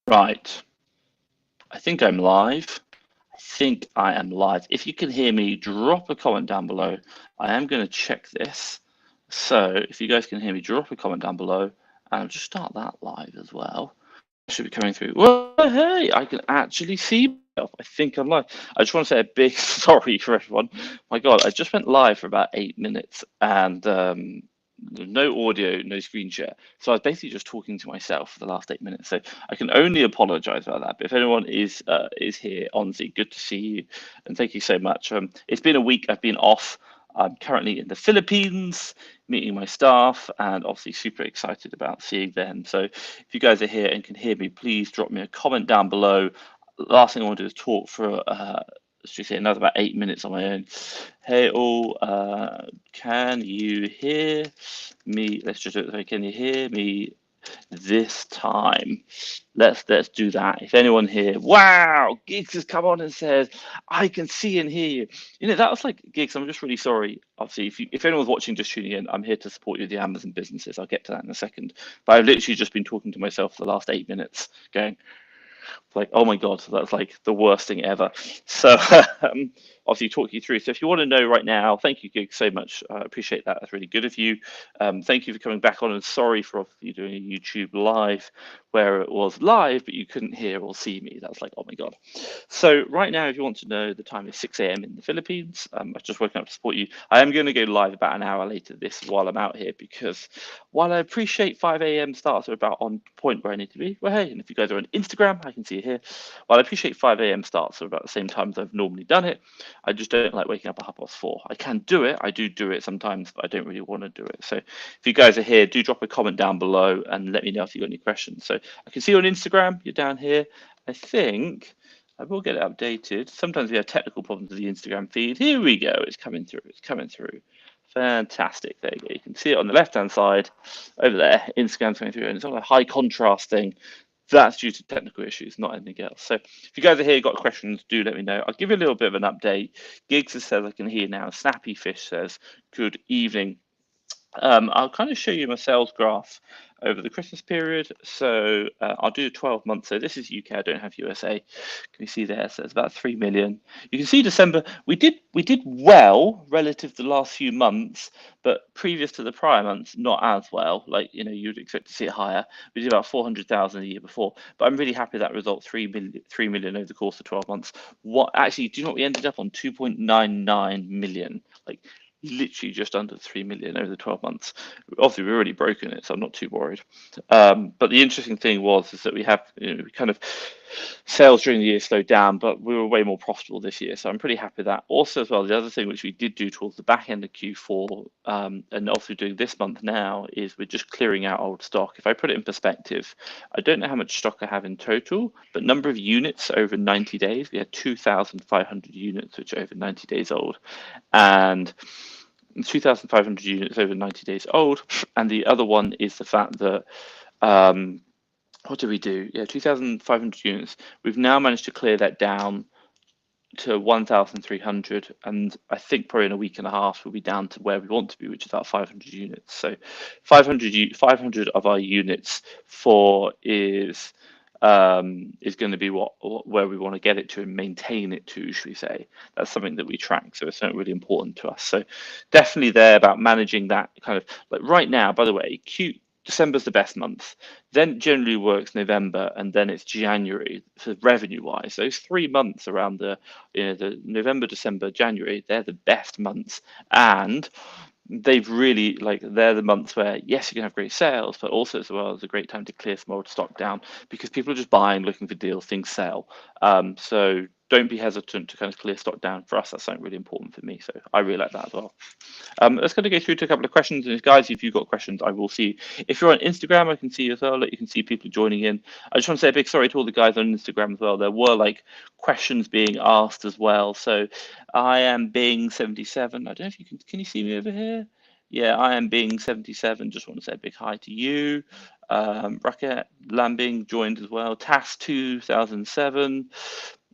Right. I think I'm live. I think I am live. If you can hear me, drop a comment down below. I am going to check this. So if you guys can hear me, drop a comment down below, and I'll just start that live as well. That should be coming through. Well, hey, I can actually see myself. I think I'm live. I just want to say a big sorry for everyone. My God, I just went live for about 8 minutes, and no audio, no screen share. So I was basically just talking to myself for the last 8 minutes. So I can only apologise about that. But if anyone is here, honestly, good to see you, and thank you so much. It's been a week. I've been off. I'm currently in the Philippines, meeting my staff, and obviously super excited about seeing them. So if you guys are here and can hear me, please drop me a comment down below. Last thing I want to do is talk for let's just say another about 8 minutes on my own. Hey all, can you hear me? Let's just do it this way. Can you hear me this time? Let's do that. If anyone here, wow, Gigs has come on and says, I can see and hear you. You know, that was like Gigs. I'm just really sorry. Obviously, if anyone's watching, just tuning in, I'm here to support you, the Amazon businesses. I'll get to that in a second. But I've literally just been talking to myself for the last 8 minutes, going, like, oh my God, that's like the worst thing ever. So obviously talk you through. So if you want to know right now, thank you, Gig, so much. I appreciate that. That's really good of you. Thank you for coming back on, and sorry for obviously doing a YouTube live where it was live, but you couldn't hear or see me. That's like, oh my God. So right now, if you want to know, the time is 6 a.m. in the Philippines. I've just woken up to support you. I am going to go live about an hour later this while I'm out here, because while I appreciate 5 a.m. starts are about on point where I need to be, well, hey, and if you guys are on Instagram, I can see you here. While I appreciate 5 a.m. starts are about the same time as I've normally done it, I just don't like waking up at 4:30. I can do it. I do it sometimes, but I don't really want to do it. So if you guys are here, do drop a comment down below and let me know if you've got any questions. So I can see you on Instagram. You're down here. I think I will get it updated. Sometimes we have technical problems with the Instagram feed. Here we go. It's coming through. It's coming through. Fantastic. There you go. You can see it on the left-hand side over there. Instagram's coming through, and it's on a high contrast thing. That's due to technical issues, not anything else. So if you guys are here, got questions, do let me know. I'll give you a little bit of an update. Gigs says I can hear now. Snappy Fish says, good evening. I'll kind of show you my sales graph over the Christmas period. So I'll do 12 months. So this is UK. I don't have USA. Can you see there? So it's about 3 million. You can see December. We did well relative to the last few months, but previous to the prior months, not as well. Like, you know, you'd expect to see it higher. We did about 400,000 a year before, but I'm really happy that result 3 million over the course of 12 months. What actually? Do you know what we ended up on? 2.99 million. Like, literally just under 3 million over the 12 months. Obviously, we've already broken it, so I'm not too worried. But the interesting thing is that we have, you know, we kind of sales during the year slowed down, but we were way more profitable this year. So I'm pretty happy with that. Also, as well, the other thing which we did do towards the back end of Q4, and also doing this month now, is we're just clearing out old stock. If I put it in perspective, I don't know how much stock I have in total, but number of units over 90 days, we had 2,500 units, which are over 90 days old. And 2,500 units over 90 days old. And the other one is the fact that, what do we do? Yeah, 2,500 units. We've now managed to clear that down to 1,300, and I think probably in a week and a half we'll be down to where we want to be, which is about 500 units. So 500 of our units is going to be where we want to get it to and maintain it to, should we say. That's something that we track, so it's something really important to us. So definitely there about managing that kind of, like right now, by the way, December's the best month. Then generally works November, and then it's January for revenue wise. Those 3 months around the November, December, January, they're the best months. And they've really, like, they're the months where, yes, you can have great sales, but also as well as a great time to clear some old stock down, because people are just buying, looking for deals, things sell. So don't be hesitant to kind of clear stock down. For us, that's something really important for me. So I really like that as well. Let's kind of go through to a couple of questions. And guys, if you've got questions, I will see. If you're on Instagram, I can see you as well. You can see people joining in. I just want to say a big sorry to all the guys on Instagram as well. There were like questions being asked as well. So I am being 77. I don't know if you can you see me over here? Yeah, I am being 77. Just want to say a big hi to you. Racket Lambing joined as well. TAS 2007.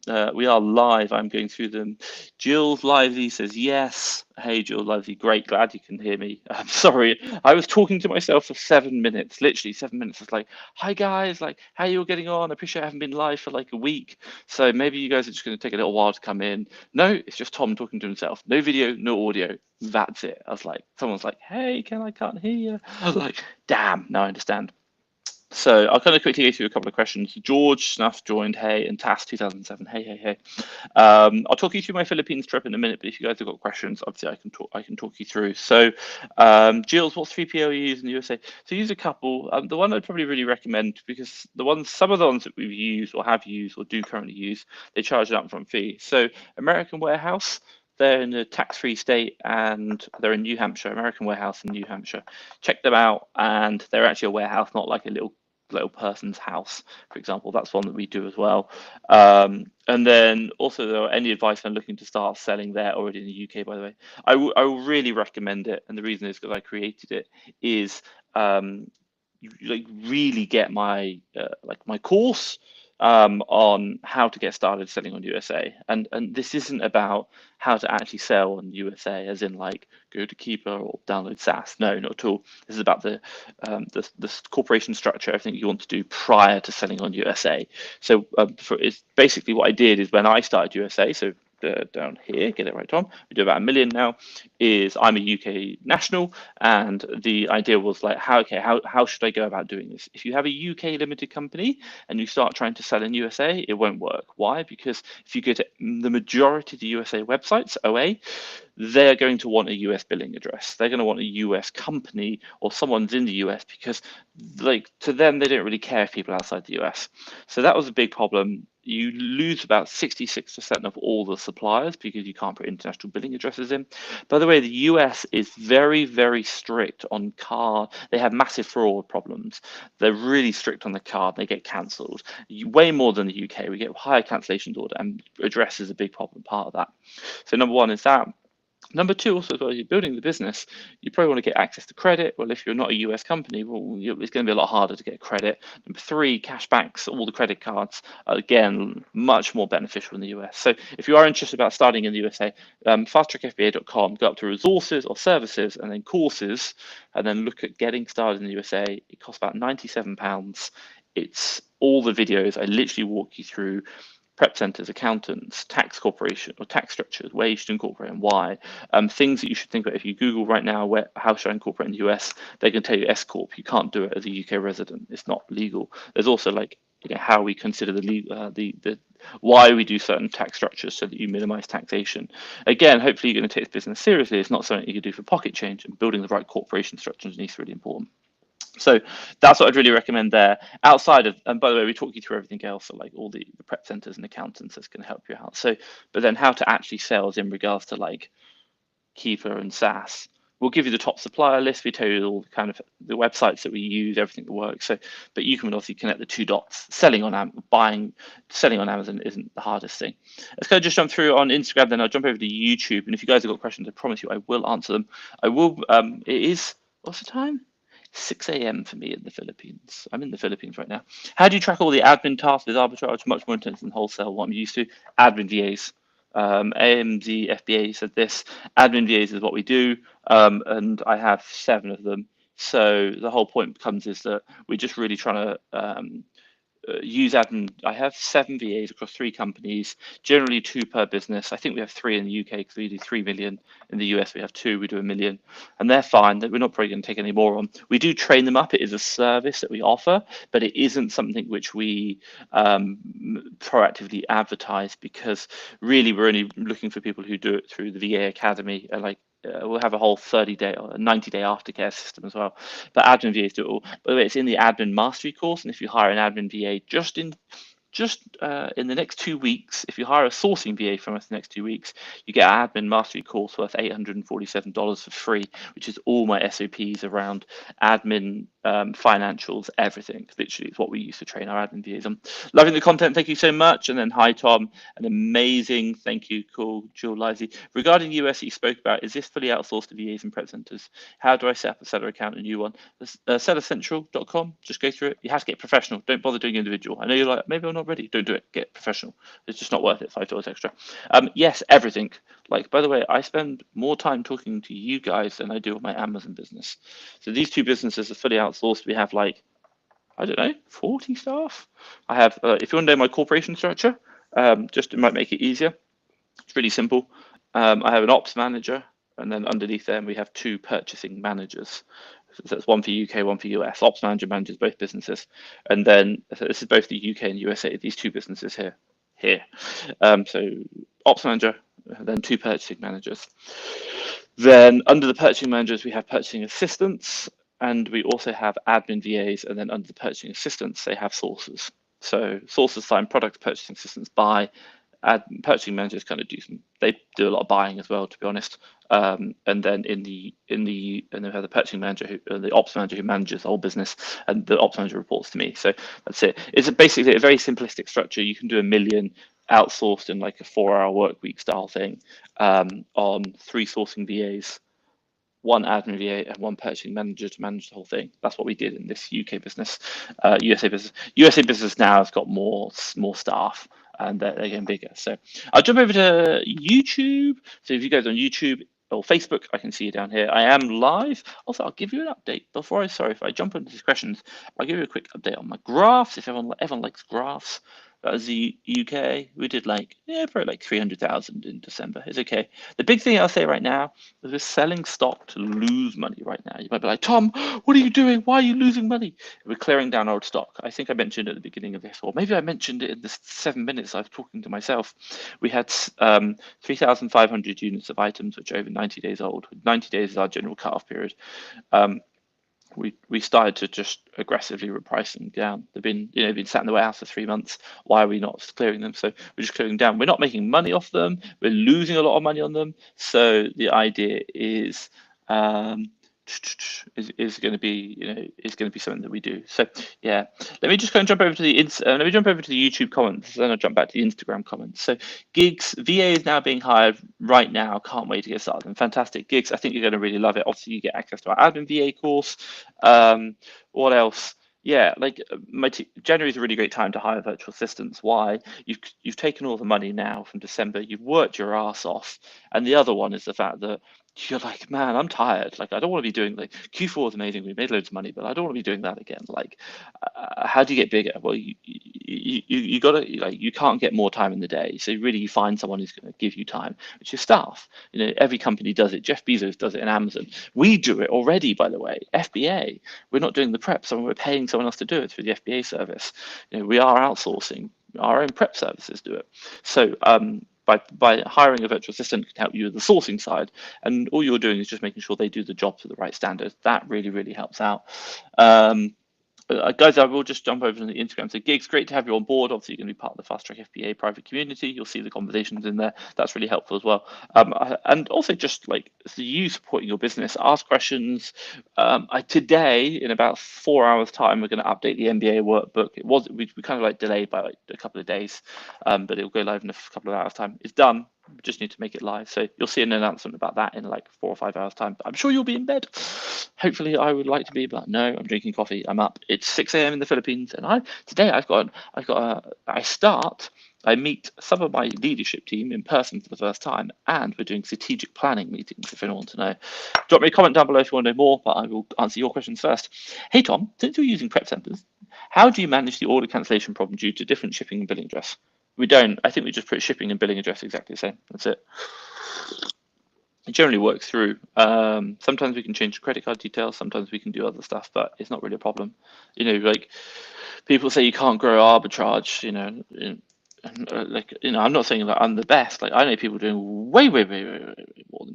We are live. I'm going through them. Jill Lively says yes. Hey, Jill Lively, great. Glad you can hear me. I'm sorry. I was talking to myself for 7 minutes, literally 7 minutes. It's like, hi guys, like, how you all getting on? I appreciate I haven't been live for like a week. So maybe you guys are just going to take a little while to come in. No, it's just Tom talking to himself. No video, no audio. That's it. I was like, someone's like, hey, I can't hear you. I was like, damn, now I understand. So I'll kind of quickly go through a couple of questions. George Snuff joined, hey, and TAS 2007, hey. I'll talk you through my Philippines trip in a minute, but if you guys have got questions, obviously I can talk you through. So, Gilles, what 3PO you use in the USA? So use a couple. The one I'd probably really recommend, because some of the ones that we've used or have used or do currently use, they charge an upfront fee. So American Warehouse, they're in a tax-free state and they're in New Hampshire, American Warehouse in New Hampshire. Check them out, and they're actually a warehouse, not like a little person's house, for example. That's one that we do as well. And then also, there are any advice on looking to start selling there already in the UK, by the way, I will really recommend it. And the reason is because I created it is you like really get my my course on how to get started selling on USA. And this isn't about how to actually sell on USA, as in like go to Keeper or download SaaS. No, not at all. This is about the corporation structure, everything you want to do prior to selling on USA. So it's basically what I did is when I started USA. So down here, get it right, Tom. We do about 1 million now. Is I'm a UK national, and the idea was like, how should I go about doing this? If you have a UK limited company and you start trying to sell in USA, it won't work. Why? Because if you go to the majority of the USA websites, OA, they're going to want a US billing address. They're going to want a US company or someone's in the US, because like to them, they don't really care if people outside the US. So that was a big problem. You lose about 66% of all the suppliers because you can't put international billing addresses in. By the way, the US is very, very strict on card. They have massive fraud problems. They're really strict on the card. They get cancelled way more than the UK. We get higher cancellations order, and address is a big problem part of that. So number one is that. Number two, also, as well, you're building the business, you probably want to get access to credit. Well, if you're not a US company, well, it's going to be a lot harder to get credit. Number three, cashbacks, all the credit cards, again, much more beneficial in the US. So if you are interested about starting in the USA, fasttrackfba.com, go up to resources or services and then courses, and then look at getting started in the USA. It costs about £97. It's all the videos. I literally walk you through prep centers, accountants, tax corporation or tax structures, where you should incorporate and why. Things that you should think about. If you Google right now, how should I incorporate in the US, they can tell you S Corp. You can't do it as a UK resident. It's not legal. There's also like how we consider the why we do certain tax structures so that you minimize taxation. Again, hopefully you're going to take this business seriously. It's not something you can do for pocket change, and building the right corporation structure is really important. So that's what I'd really recommend there. Outside of, and by the way, we talk you through everything else, so like all the prep centers and accountants that's going to help you out. So, but then how to actually sales in regards to like Keeper and SaaS. We'll give you the top supplier list. We tell you all the kind of the websites that we use, everything that works. So, but you can obviously connect the two dots. Selling on Amazon isn't the hardest thing. Let's go just jump through on Instagram. Then I'll jump over to YouTube. And if you guys have got questions, I promise you I will answer them. I will. It is, what's the time? 6 a.m. for me in the Philippines. I'm in the Philippines right now. How do you track all the admin tasks with Arbitrage? Much more intense than wholesale, what I'm used to. Admin VAs. AMD FBA said this. Admin VAs is what we do, and I have 7 of them. So the whole point comes is that we're just really trying to use admin. I have 7 VAs across 3 companies, generally 2 per business. I think we have 3 in the UK because we do 3 million. In the US, we have 2, we do 1 million, and they're fine. We're not probably going to take any more on. We do train them up. It is a service that we offer, but it isn't something which we proactively advertise, because really we're only looking for people who do it through the VA Academy. We'll have a whole 30-day or 90-day aftercare system as well. But admin VAs do it all. By the way, it's in the admin mastery course, and if you hire an admin VA just in the next 2 weeks, if you hire a sourcing VA from us the next 2 weeks, you get an admin mastery course worth $847 for free, which is all my SOPs around admin financials, everything. Literally, it's what we use to train our admin VAs on. Loving the content. Thank you so much. And then hi, Tom. An amazing thank you. Cool. Jill Lizzie. Regarding US, you spoke about, is this fully outsourced to VAs and prep centers? How do I set up a seller account, a new one? Sellercentral.com. Just go through it. You have to get professional. Don't bother doing individual. I know you're like, maybe I'm not ready. Don't do it. Get professional. It's just not worth it. $5 extra. Yes, everything. Like, by the way, I spend more time talking to you guys than I do on my Amazon business. So these two businesses are fully outsourced. We have like, I don't know, 40 staff. I have, if you want to know my corporation structure, just it might make it easier. It's really simple. I have an ops manager, and then underneath them we have 2 purchasing managers. So that's one for UK, one for US. Ops manager manages both businesses, and then so this is both the UK and USA. These 2 businesses here. So ops manager, then 2 purchasing managers. Then under the purchasing managers, we have purchasing assistants, and we also have admin VAs, and then under the purchasing assistants, they have sources. So sources find product, purchasing assistants buy, purchasing managers kind of they do a lot of buying as well, to be honest. And then and then we have the purchasing manager, the ops manager who manages the whole business, and the ops manager reports to me. So that's it. It's basically a very simplistic structure. You can do 1 million outsourced in like a 4-hour work week style thing on 3 sourcing VAs, 1 admin VA, and 1 purchasing manager to manage the whole thing. That's what we did in this UK business. USA business now has got more staff, and they're getting bigger. So I'll jump over to YouTube. So if you guys on YouTube or Facebook, I can see you down here. I am live. Also, I'll give you an update before if I jump into these questions, I'll give you a quick update on my graphs. If everyone likes graphs. As the UK, we did probably like 300,000 in December. It's okay. The big thing I'll say right now is we're selling stock to lose money right now. You might be like, Tom, what are you doing? Why are you losing money? We're clearing down old stock. I think I mentioned at the beginning of this, or maybe I mentioned it in the 7 minutes I was talking to myself. We had 3,500 units of items which are over 90 days old. 90 days is our general cutoff period. We started to just aggressively reprice them down. They've been sat in the warehouse for 3 months. Why are we not clearing them? So we're just clearing down. We're not making money off them. We're losing a lot of money on them. So the idea is going to be something that we do. So yeah, let me just go and jump over to the YouTube comments, then I'll jump back to the Instagram comments. So gigs, VA is now being hired right now. Can't wait to get started. And fantastic gigs. I think you're going to really love it. Obviously, you get access to our admin VA course. What else? Yeah, like January is a really great time to hire virtual assistants. Why? You've taken all the money now from December. You've worked your ass off, and the other one is the fact that you're like, man, I'm tired. Like, I don't want to be doing Q4 was amazing. We made loads of money, but I don't want to be doing that again. Like, how do you get bigger? Well, you gotta you can't get more time in the day. So really, you find someone who's going to give you time, which is staff. Every company does it. Jeff Bezos does it in Amazon. We do it already, by the way. FBA. We're not doing the prep, so we're paying someone else to do it through the FBA service. We are outsourcing. Our own prep services do it. So by hiring a virtual assistant can help you with the sourcing side, and all you're doing is just making sure they do the job to the right standards. That really helps out. Guys, I will just jump over to the Instagram. So gigs, great to have you on board. Obviously, you're going to be part of the Fast Track FPA Private Community. You'll see the conversations in there. That's really helpful as well. And also just you supporting your business, ask questions. Today, in about 4 hours time, we're going to update the MBA workbook. We kind of delayed by a couple of days, but it'll go live in a couple of hours time. It's done. We just need to make it live. So you'll see an announcement about that in 4 or 5 hours time. I'm sure you'll be in bed. Hopefully I would like to be, but no, I'm drinking coffee. I'm up. It's 6 a.m. in the Philippines. And I meet some of my leadership team in person for the first time, and we're doing strategic planning meetings, if anyone wants to know. Drop me a comment down below if you want to know more, but I will answer your questions first. Hey, Tom, since you're using prep centers, how do you manage the order cancellation problem due to different shipping and billing address? We don't. I think we just put shipping and billing address exactly the same. That's it. It generally works through. Sometimes we can change credit card details. Sometimes we can do other stuff, but it's not really a problem. People say you can't grow arbitrage. I'm not saying that I'm the best. I know people doing way more than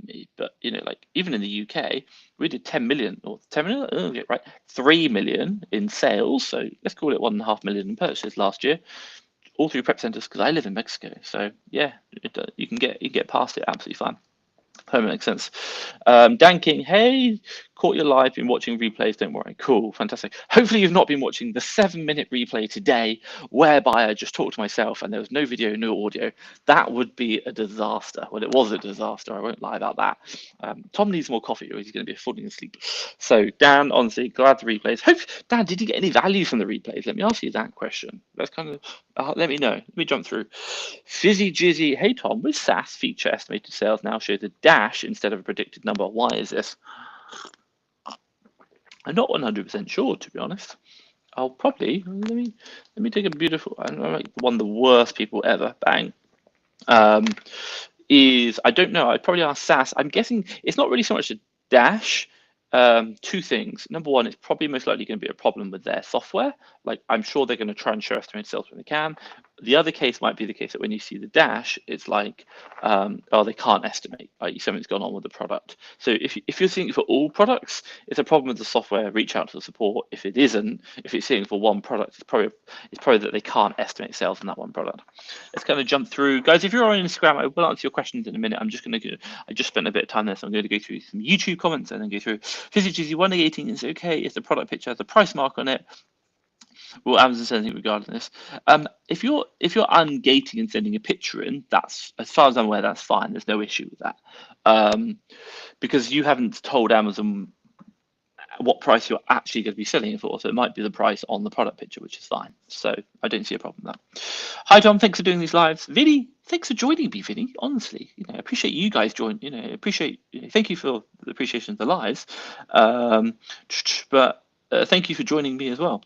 me. But even in the UK, we did 10 million or 10 million, right? 3 million in sales. So let's call it 1.5 million in purchases last year. All through prep centers, because I live in Mexico. So yeah, you can get past it absolutely fine. That makes sense. Dan King, hey, Caught you live, been watching replays, don't worry. Cool, fantastic. Hopefully you've not been watching the 7-minute replay today, whereby I just talked to myself and there was no video, no audio. That would be a disaster. Well, it was a disaster, I won't lie about that. Tom needs more coffee or he's going to be falling asleep. So Dan, honestly, glad the replays. Dan, did you get any value from the replays? Let me ask you that question. Let's kind of, let me know. Let me jump through. Fizzy Jizzy, hey Tom, with SaaS feature estimated sales now shows a dash instead of a predicted number. Why is this? I'm not 100% sure, to be honest. I'll probably let me take a beautiful. I'm like one of the worst people ever. Bang. Is I don't know. I'd probably ask SaaS. I'm guessing it's not really so much a dash. Two things. Number one, it's probably most likely going to be a problem with their software. Like I'm sure they're going to try and show estimated sales when they can. The other case might be the case that when you see the dash, it's like, oh, they can't estimate. Like something's gone on with the product. So if you're seeing it for all products, it's a problem with the software. Reach out to the support. If it isn't, if it's seeing for one product, it's probably that they can't estimate sales in that one product. Let's kind of jump through, guys. If you're on Instagram, I will answer your questions in a minute. I just spent a bit of time there, so I'm going to go through some YouTube comments and then go through. Physically, 118 is okay if the product picture has a price mark on it. Will Amazon say anything regarding this? If you're ungating and sending a picture in, that's, as far as I'm aware, that's fine. There's no issue with that, because you haven't told Amazon what price you're actually going to be selling it for. So it might be the price on the product picture, which is fine. So I don't see a problem with that. Hi Tom, thanks for doing these lives. Vinnie, thanks for joining me, Vinnie. Honestly, I appreciate you guys join. Thank you for the appreciation of the lives. But thank you for joining me as well.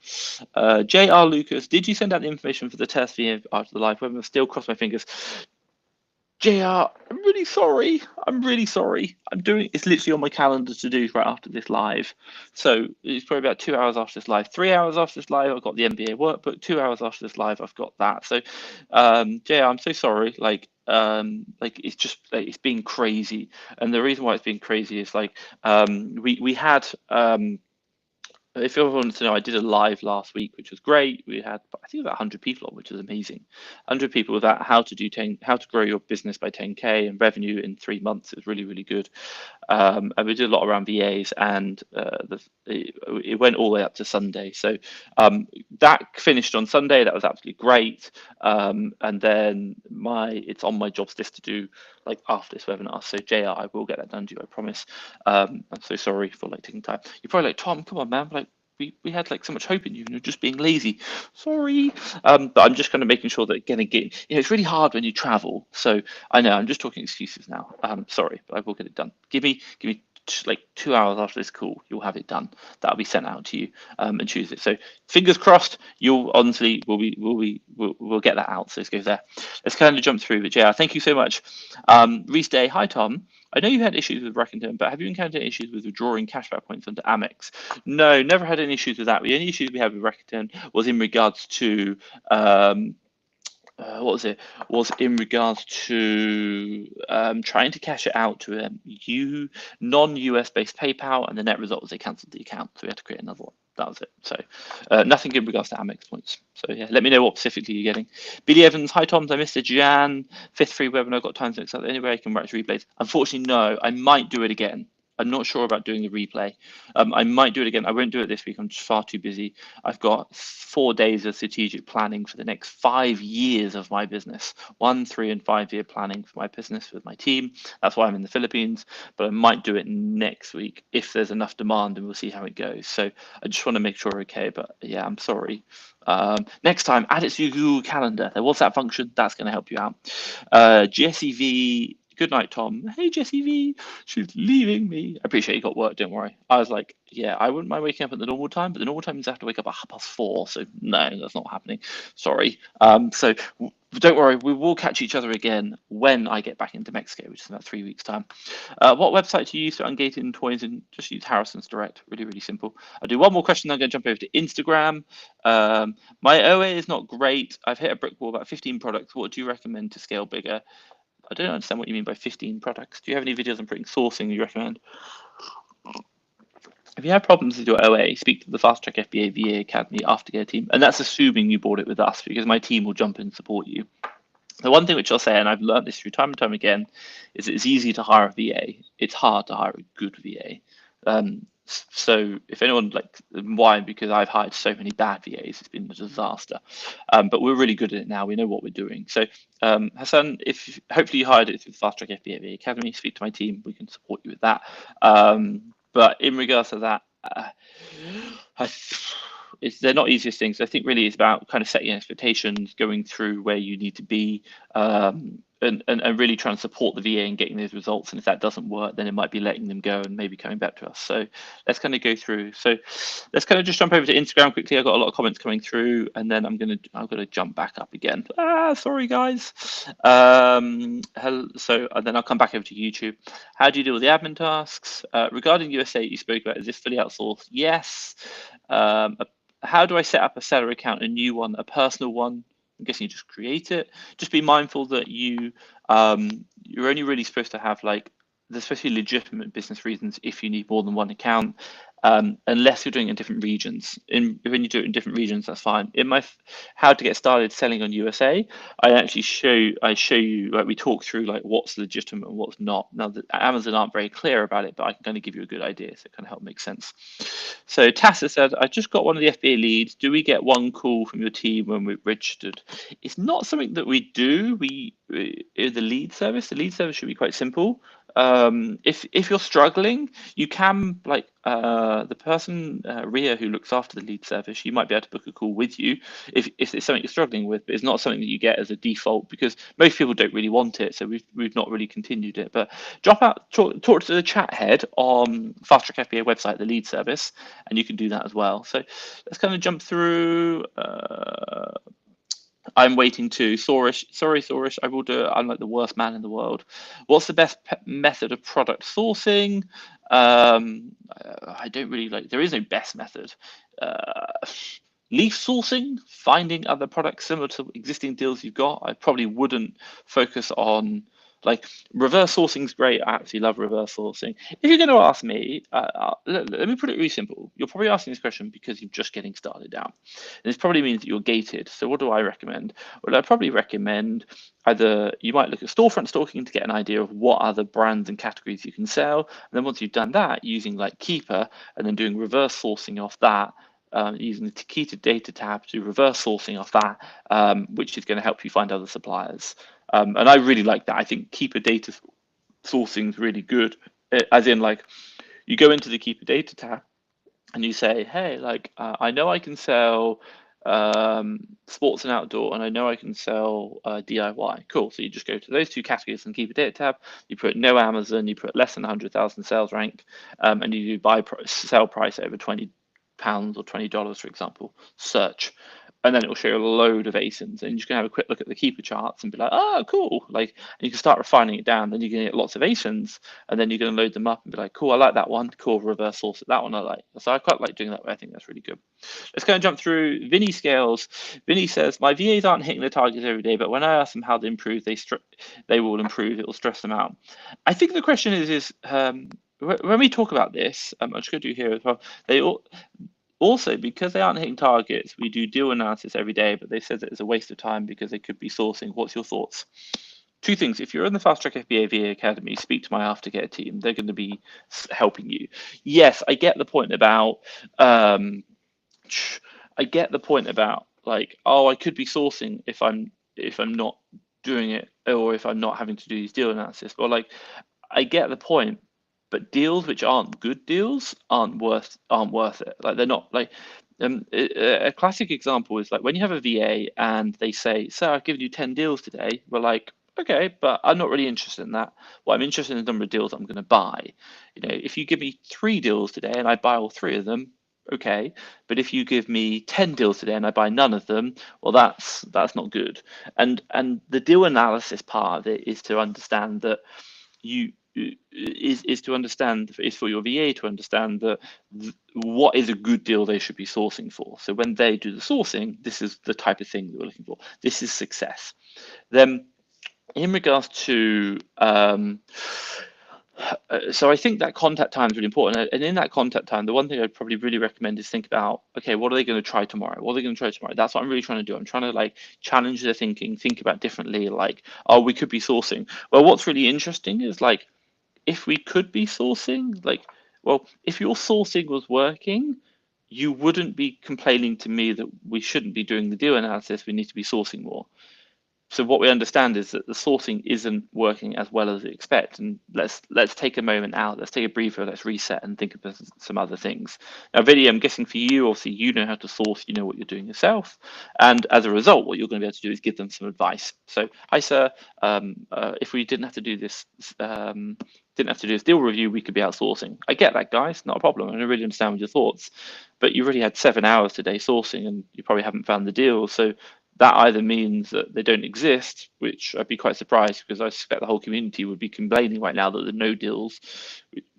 JR Lucas, did you send out the information for the test after the live webinar? Still cross my fingers. JR, I'm really sorry. It's literally on my calendar to do right after this live. So it's probably about 2 hours after this live, 3 hours after this live, I've got the MBA workbook. 2 hours after this live, I've got that. So JR, I'm so sorry. It's just it's been crazy. And the reason why it's been crazy is we had if you wanted to know, I did a live last week, which was great. We had, I think, about 100 people on, which was amazing. 100 people about how to grow your business by 10K and revenue in 3 months. It was really, really good. And we did a lot around VAs, and it went all the way up to Sunday. So that finished on Sunday. That was absolutely great. And then it's on my jobs list to do after this webinar. So JR, I will get that done to you, I promise. I'm so sorry for taking time. You're probably like, Tom, come on, man. We had so much hope in you, and you're just being lazy. Sorry. But I'm just kind of making sure that it's really hard when you travel. So I know I'm just talking excuses now. Sorry, but I will get it done. Give me 2 hours after this call, you'll have it done. That'll be sent out to you and choose it. So fingers crossed, we'll get that out. So let's go there. Let's kind of jump through. But yeah, thank you so much. Reese Day, hi Tom. I know you had issues with Rakuten, but have you encountered issues with withdrawing cashback points onto Amex? No, never had any issues with that. The only issues we had with Rakuten was in regards to was in regards to trying to cash it out to a non-US based PayPal, and the net result was they cancelled the account, so we had to create another one. That was it. So nothing in regards to Amex points. So yeah, let me know what specifically you're getting. Billy Evans, hi Toms, I missed a Jan 5th free webinar, got time to accept. Anyway, I can watch replays. Unfortunately, no, I might do it again. I'm not sure about doing the replay. I might do it again. I won't do it this week. I'm just far too busy. I've got 4 days of strategic planning for the next 5 years of my business. 1, 3, and 5 year planning for my business with my team. That's why I'm in the Philippines. But I might do it next week if there's enough demand, and we'll see how it goes. So I just want to make sure, okay. But yeah, I'm sorry. Next time, add it to your Google Calendar. There was that function. That's going to help you out. Jesse V. Good night, Tom. Hey, Jessie V. She's leaving me. I appreciate you got work. Don't worry. I was like, yeah, I wouldn't mind waking up at the normal time, but the normal time means I have to wake up at 4:30. So no, that's not happening. Sorry. So don't worry. We will catch each other again when I get back into Mexico, which is in about 3 weeks' time. What website do you use for ungated toys? And just use Harrison's Direct. Really, really simple. I'll do one more question. Then I'm going to jump over to Instagram. My OA is not great. I've hit a brick wall, about 15 products. What do you recommend to scale bigger? I don't understand what you mean by 15 products. Do you have any videos on putting sourcing you recommend? If you have problems with your OA, speak to the Fast Track FBA VA Academy Aftercare team. And that's assuming you bought it with us, because my team will jump in and support you. The one thing which I'll say, and I've learned this through time and time again, is it's easy to hire a VA. It's hard to hire a good VA. So if anyone like why, because I've hired so many bad VAs, it's been a disaster. But we're really good at it now. We know what we're doing. So Hassan, if hopefully you hired it through the Fast Track FPA Academy, speak to my team. We can support you with that. But in regards to that, I, they're not easiest things. I think really it's about kind of setting expectations, going through where you need to be, and really trying to support the VA and getting those results. And if that doesn't work, then it might be letting them go and maybe coming back to us. So let's kind of go through. So let's kind of just jump over to Instagram quickly. I've got a lot of comments coming through, and then I'm gonna jump back up again. Sorry guys. So and then I'll come back over to YouTube. How do you deal with the admin tasks? Regarding USA, you spoke about, is this fully outsourced? Yes. How do I set up a seller account, a new one, a personal one? I'm guessing you just create it. Just be mindful that you're only really supposed to have like, there's supposed to be legitimate business reasons if you need more than one account, unless you're doing it in different regions. When you do it in different regions, that's fine. In my how to get started selling on USA, I actually show you like we talk through like what's legitimate and what's not. Now the Amazon aren't very clear about it, but I can kind of give you a good idea, so it kind of help make sense. So Tassa said, I just got one of the FBA leads. Do we get one call from your team when we're registered? It's not something that we do. The lead service should be quite simple. If you're struggling, you can like the person Ria who looks after the lead service, you might be able to book a call with you if it's something you're struggling with, but it's not something that you get as a default because most people don't really want it, so we've not really continued it. But talk to the chat head on Fast Track FBA website, the lead service, and you can do that as well. So let's kind of jump through. I'm waiting to Saurish. Sorry, Saurish, I will do it. I'm like the worst man in the world. What's the best method of product sourcing? I don't really like, there is no best method. Leaf sourcing, finding other products similar to existing deals you've got. I probably wouldn't focus on like reverse sourcing is great. I absolutely love reverse sourcing. If you're going to ask me, let me put it really simple. You're probably asking this question because you're just getting started out. And this probably means that you're gated. So what do I recommend? Well, I'd probably recommend either you might look at storefront stalking to get an idea of what other brands and categories you can sell. And then once you've done that, using like Keeper and then doing reverse sourcing off that, using the Keeper data tab to reverse sourcing off that, which is going to help you find other suppliers. And I really like that. I think Keeper data sourcing is really good, as in like you go into the Keeper data tab and you say, hey, like I know I can sell sports and outdoor, and I know I can sell DIY. Cool. So you just go to those two categories and Keeper data tab. You put no Amazon, you put less than 100,000 sales rank, and you do sell price over £20 or $20, for example. Search. And then it will show you a load of ASINs, and you can have a quick look at the Keeper charts and be like, oh, cool. Like, and you can start refining it down. Then you're going to get lots of ASINs, and then you're going to load them up and be like, cool, I like that one. Cool, reverse source it. That one I like. So I quite like doing that way. I think that's really good. Let's kind of jump through Vinnie scales. Vinnie says, my VAs aren't hitting their targets every day, but when I ask them how they improve, they will improve. It will stress them out. I think the question is when we talk about this, I'm just going to do here as well. Also, because they aren't hitting targets, we do deal analysis every day, but they said that it's a waste of time because they could be sourcing. What's your thoughts? Two things. If you're in the Fast Track FBA VA Academy, speak to my aftercare team. They're going to be helping you. Yes, I get the point about, like, oh, I could be sourcing if I'm not doing it, or if I'm not having to do these deal analysis. But like, I get the point. But deals which aren't good deals aren't worth it. Like they're not like a classic example is like when you have a VA and they say, "So I've given you 10 deals today." We're like, "Okay, but I'm not really interested in that. Well, I'm interested in the number of deals I'm going to buy. You know, if you give me 3 deals today and I buy all 3 of them, okay. But if you give me 10 deals today and I buy none of them, well, that's not good." And the deal analysis part of it is to understand that is for your VA to understand that what is a good deal they should be sourcing for. So when they do the sourcing, this is the type of thing that we're looking for. This is success. Then in regards to so I think that contact time is really important. And in that contact time, the one thing I'd probably really recommend is think about, okay, what are they going to try tomorrow? What are they going to try tomorrow? That's what I'm really trying to do. I'm trying to like challenge their thinking, think about differently, like, oh, we could be sourcing. Well, what's really interesting is like, if we could be sourcing, like Well, if your sourcing was working, you wouldn't be complaining to me that we shouldn't be doing the deal analysis, we need to be sourcing more. So what we understand is that the sourcing isn't working as well as we expect, and let's take a moment out, let's take a breather, let's reset and think about some other things. Now, Vinnie, I'm guessing for you, obviously, you know how to source, you know what you're doing yourself, and as a result, what you're going to be able to do is give them some advice. So, hi, sir. If we didn't have to do this, deal review, we could be outsourcing. I get that, guys, not a problem. I really understand your thoughts, but you really had 7 hours today sourcing, and you probably haven't found the deal. So that either means that they don't exist, which I'd be quite surprised because I suspect the whole community would be complaining right now that there are no deals,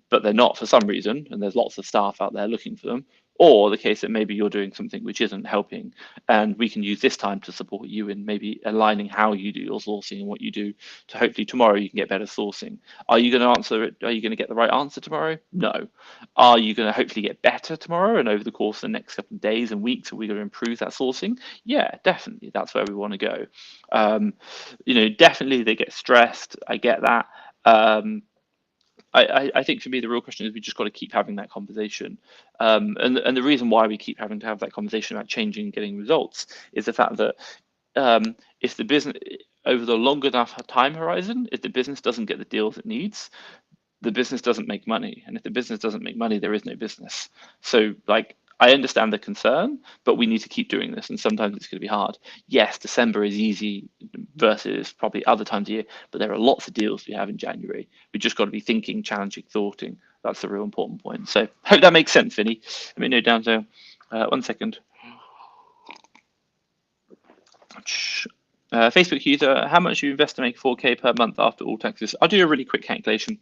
but they're not for some reason, and there's lots of staff out there looking for them. Or the case that maybe you're doing something which isn't helping, and we can use this time to support you in maybe aligning how you do your sourcing and what you do to hopefully tomorrow you can get better sourcing. Are you going to answer it? Are you going to get the right answer tomorrow? No. Are you going to hopefully get better tomorrow and over the course of the next couple of days and weeks? Are we going to improve that sourcing? Yeah, definitely. That's where we want to go. Definitely they get stressed. I get that. I think for me the real question is we just got to keep having that conversation, and the reason why we keep having to have that conversation about changing and getting results is the fact that if the business over the longer enough time horizon, if the business doesn't get the deals it needs, the business doesn't make money, and if the business doesn't make money, there is no business. So like I understand the concern, but we need to keep doing this, and sometimes it's going to be hard. Yes, December is easy versus probably other times of year, but there are lots of deals we have in January. We just got to be thinking, challenging, thoughting. That's the real important point. So hope that makes sense, Vinnie. Let me know down there. 1 second. Facebook user, how much do you invest to make 4K per month after all taxes? I'll do a really quick calculation.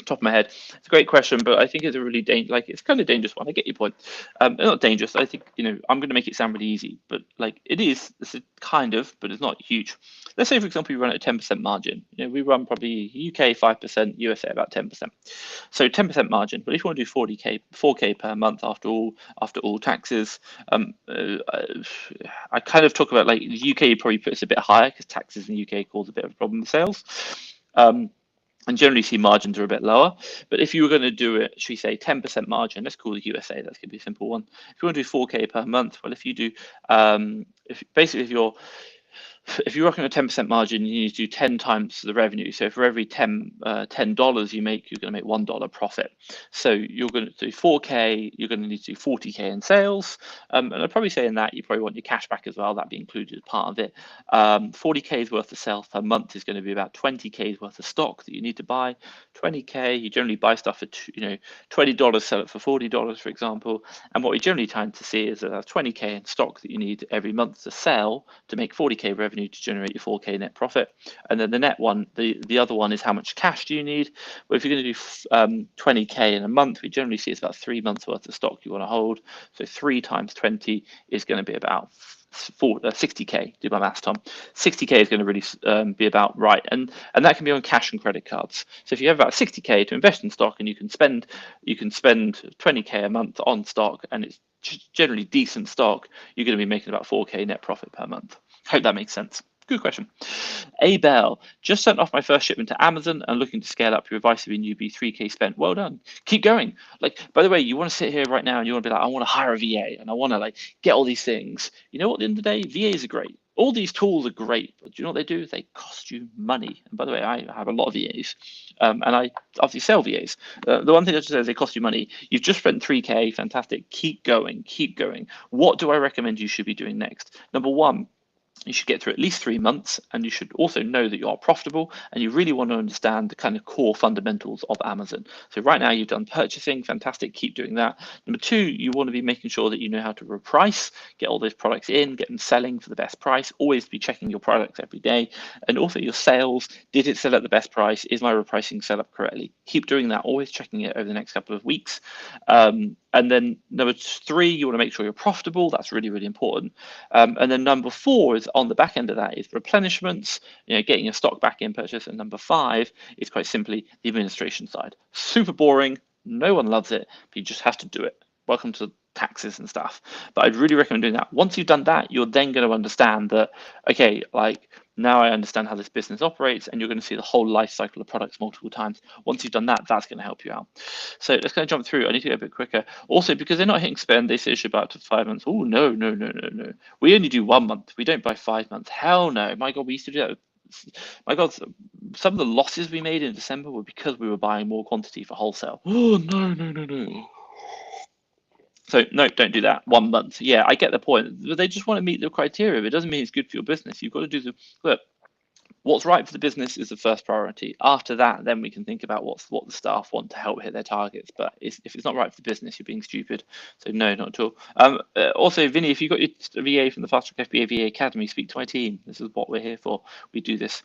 Top of my head, it's a great question, but I think it's a really it's kind of dangerous one. I get your point. Not dangerous. I think I'm going to make it sound really easy, but like it's a kind of, but it's not huge. Let's say, for example, we run at a 10% margin. We run probably UK 5%, USA about 10%. So 10% margin. But if you want to do 4K per month after all taxes, I kind of talk about like the UK probably puts a bit higher because taxes in the UK cause a bit of a problem with sales. And generally see margins are a bit lower. But if you were going to do it, should we say 10% margin, let's call the USA, that's going to be a simple one. If you want to do 4K per month, well, if you do, if you're working a 10% margin, you need to do 10 times the revenue. So for every $10 you make, you're going to make $1 profit. So you're going to do 4K, you're going to need to do 40K in sales. And I'd probably say in that, you probably want your cash back as well. That'd be included as part of it. 40K's worth of sales per month is going to be about 20K's worth of stock that you need to buy. 20K, you generally buy stuff for $20, sell it for $40, for example. And what we generally tend to see is that 20K in stock that you need every month to sell to make 40K revenue to generate your 4K net profit. And then the net one, the other one is how much cash do you need? Well, if you're going to do 20K in a month, we generally see it's about 3 months worth of stock you want to hold. So 3 times 20 is going to be about 60K. Do my maths, Tom. 60K is going to really be about right, and that can be on cash and credit cards. So if you have about 60K to invest in stock, and you can spend 20K a month on stock, and it's generally decent stock, you're going to be making about 4K net profit per month. Hope that makes sense. Good question. Abel, just sent off my first shipment to Amazon and looking to scale up. Your advice would be newbie, 3K spent. Well done. Keep going. Like, by the way, you want to sit here right now and you want to be like, I want to hire a VA and I want to like get all these things. You know what? At the end of the day, VAs are great. All these tools are great, but do you know what they do? They cost you money. And by the way, I have a lot of VAs, and I obviously sell VAs. The one thing that says they cost you money. You've just spent 3K. Fantastic. Keep going. Keep going. What do I recommend you should be doing next? Number one, you should get through at least 3 months, and you should also know that you are profitable and you really want to understand the kind of core fundamentals of Amazon. So right now you've done purchasing, fantastic, keep doing that. Number two, you want to be making sure that you know how to reprice, get all those products in, get them selling for the best price, always be checking your products every day, and also your sales, did it sell at the best price? Is my repricing set up correctly? Keep doing that, always checking it over the next couple of weeks. And then number three, you want to make sure you're profitable. That's really, really important. And then number four is on the back end of that is replenishments, getting your stock back in purchase. And number five is quite simply the administration side. Super boring. No one loves it, but you just have to do it. Welcome to taxes and stuff. But I'd really recommend doing that. Once you've done that, you're then going to understand that, okay, like Now I understand how this business operates, and you're going to see the whole life cycle of products multiple times. Once you've done that, that's going to help you out. So let's kind of jump through. I need to go a bit quicker. Also, because they're not hitting spend, they say it should buy up to 5 months. Oh, no, no, no, no, no. We only do 1 month. We don't buy 5 months. Hell no. My God, we used to do that. My God, some of the losses we made in December were because we were buying more quantity for wholesale. Oh, no, no, no, no. So no, don't do that. 1 month. Yeah, I get the point. They just want to meet the criteria. It doesn't mean it's good for your business. You've got to do the look. What's right for the business is the first priority. After that, then we can think about what the staff want to help hit their targets. But if it's not right for the business, you're being stupid. So no, not at all. Also, Vinnie, if you got your VA from the Fast Track FPA VA Academy, speak to my team. This is what we're here for. We do this.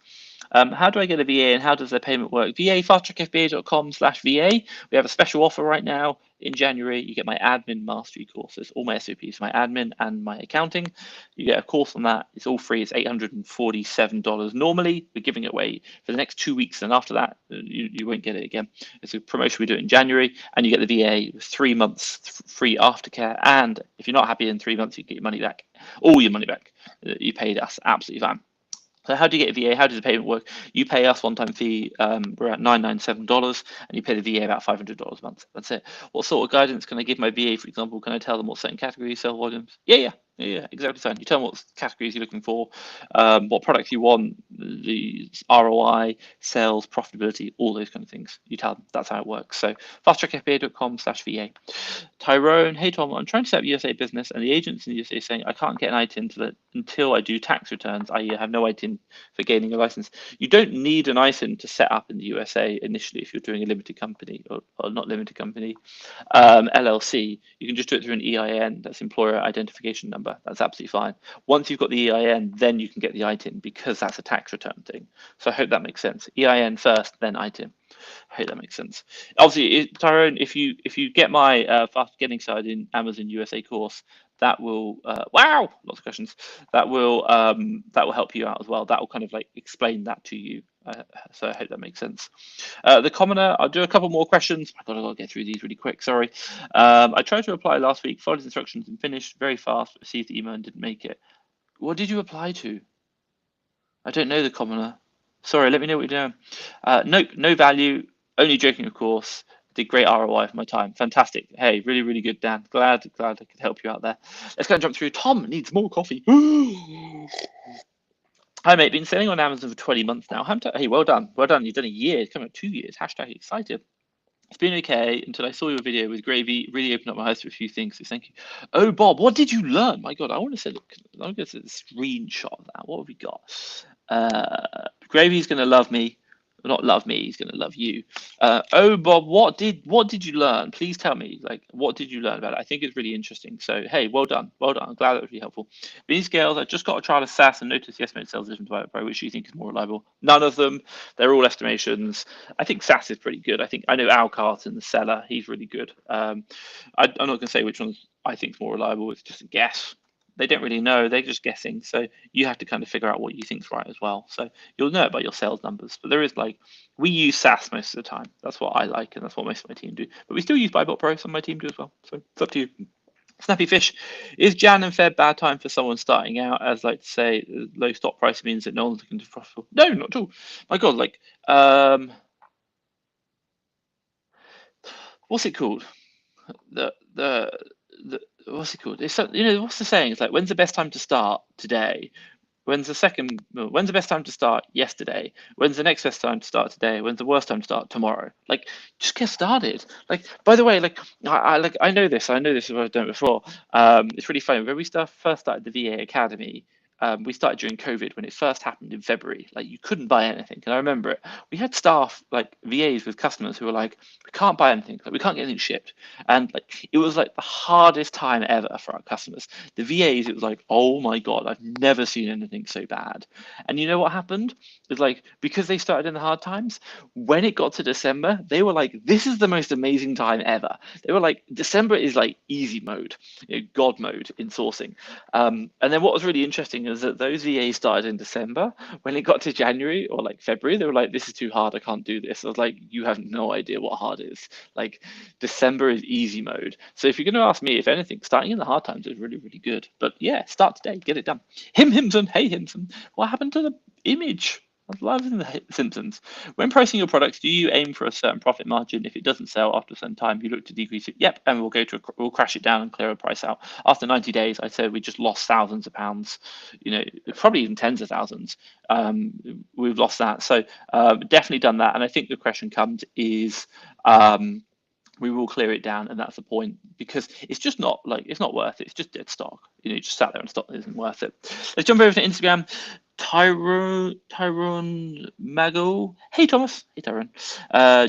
How do I get a VA and how does their payment work? VA, fasttrackfpa.com/VA. We have a special offer right now. In January, you get my admin mastery courses, all my SOPs, my admin and my accounting. You get a course on that. It's all free. It's $847 normally. We're giving it away for the next 2 weeks, and after that, you won't get it again. It's a promotion we do it in January, and you get the VA with 3 months free aftercare. And if you're not happy in 3 months, you get your money back, all your money back. You paid us, absolutely fine. So how do you get a VA? How does the payment work? You pay us one-time fee, we're at $997, and you pay the VA about $500 a month. That's it. What sort of guidance can I give my VA, for example? Can I tell them what certain categories sell volumes? Yeah, exactly fine. You tell them what categories you're looking for, what products you want, the ROI, sales, profitability, all those kind of things. You tell them. That's how it works. So fasttrackfpa.com/VA. Tyrone, hey Tom, I'm trying to set up USA business, and the agents in the USA saying I can't get an ITIN until I do tax returns, i.e. I have no ITIN for gaining a license. You don't need an ITIN to set up in the USA initially if you're doing a limited company or not limited company, LLC. You can just do it through an EIN, that's employer identification number. That's absolutely fine. Once you've got the EIN, then you can get the ITIN because that's a tax return thing. So I hope that makes sense. EIN first, then ITIN. I hope that makes sense. Obviously, Tyrone, if you get my fast getting started in Amazon USA course, that will wow, lots of questions. That will help you out as well. That will kind of like explain that to you. So I hope that makes sense. The commoner, I'll do a couple more questions. I gotta get through these really quick. Sorry. I tried to apply last week, followed instructions and finished very fast. Received the email and didn't make it. What did you apply to? I don't know the commoner. Sorry, let me know what you're doing. No value. Only joking, of course. Did great ROI for my time. Fantastic. Hey, really, really good, Dan. Glad I could help you out there. Let's go and jump through. Tom needs more coffee. Hi, mate. Been selling on Amazon for 20 months now. Hey, well done. Well done. You've done a year. It's coming up 2 years. Hashtag excited. It's been okay until I saw your video with Gravy. Really opened up my eyes to a few things. So thank you. Oh, Bob, what did you learn? My God, I want to say, look, I'm going to see the screenshot of that. What have we got? Gravy's going to love me. Not love me, he's going to love you. Oh, Bob, what did you learn? Please tell me, like, what did you learn about it? I think it's really interesting. So, hey, well done. I'm glad that was really helpful. Vinnie scales, I just got a trial of SAS and noticed the estimated sales different to Pro. Which do you think is more reliable? None of them. They're all estimations. I think SAS is pretty good. I know Al Carton, the seller, he's really good. I'm not going to say which one I think is more reliable. It's just a guess. They don't really know, they're just guessing. So you have to kind of figure out what you think's right as well. So you'll know about your sales numbers, but there is we use SAS most of the time. That's what I like, and that's what most of my team do. But we still use BuyBot Pro, some of my team do as well. So it's up to you. Snappy Fish, is Jan and Feb bad time for someone starting out? As like to say, low stock price means that no one's looking to profitable. No, not at all. My God, what's it called? What's it called? It's what's the saying? It's like, when's the best time to start? Today. When's the best time to start? Yesterday. When's the next best time to start? Today. When's the worst time to start? Tomorrow. Like, just get started. Like, by the way, I know this. I know this is what I've done before. It's really funny. When we first started the VA Academy, we started during COVID when it first happened in February. Like, you couldn't buy anything, and I remember it. We had staff, like VAs with customers, who were like, we can't buy anything, like we can't get anything shipped, and like it was like the hardest time ever for our customers. The VAs, it was like, oh my God, I've never seen anything so bad. And you know what happened? It's like, because they started in the hard times, when it got to December, they were like, this is the most amazing time ever. They were like, December is like easy mode, God mode in sourcing. And then what was really interesting thing is that those VAs started in December. When it got to January or like February, they were like, this is too hard, I can't do this. I was like, you have no idea what hard is. Like December is easy mode. So if you're going to ask me, if anything, starting in the hard times is really, really good. But yeah, start today, get it done. Himson, hey Himson, what happened to the image? I love the Simpsons. When pricing your products, do you aim for a certain profit margin? If it doesn't sell after a certain time, you look to decrease it. Yep, and we'll crash it down and clear a price out. After 90 days, I said we just lost thousands of pounds, probably even tens of thousands. We've lost that. So definitely done that. And I think the question comes is, we will clear it down, and that's the point, because it's just not it's not worth it. It's just dead stock. Just sat there and stock isn't worth it. Let's jump over to Instagram. Tyrone Mago. Hey Thomas. Hey Tyrone.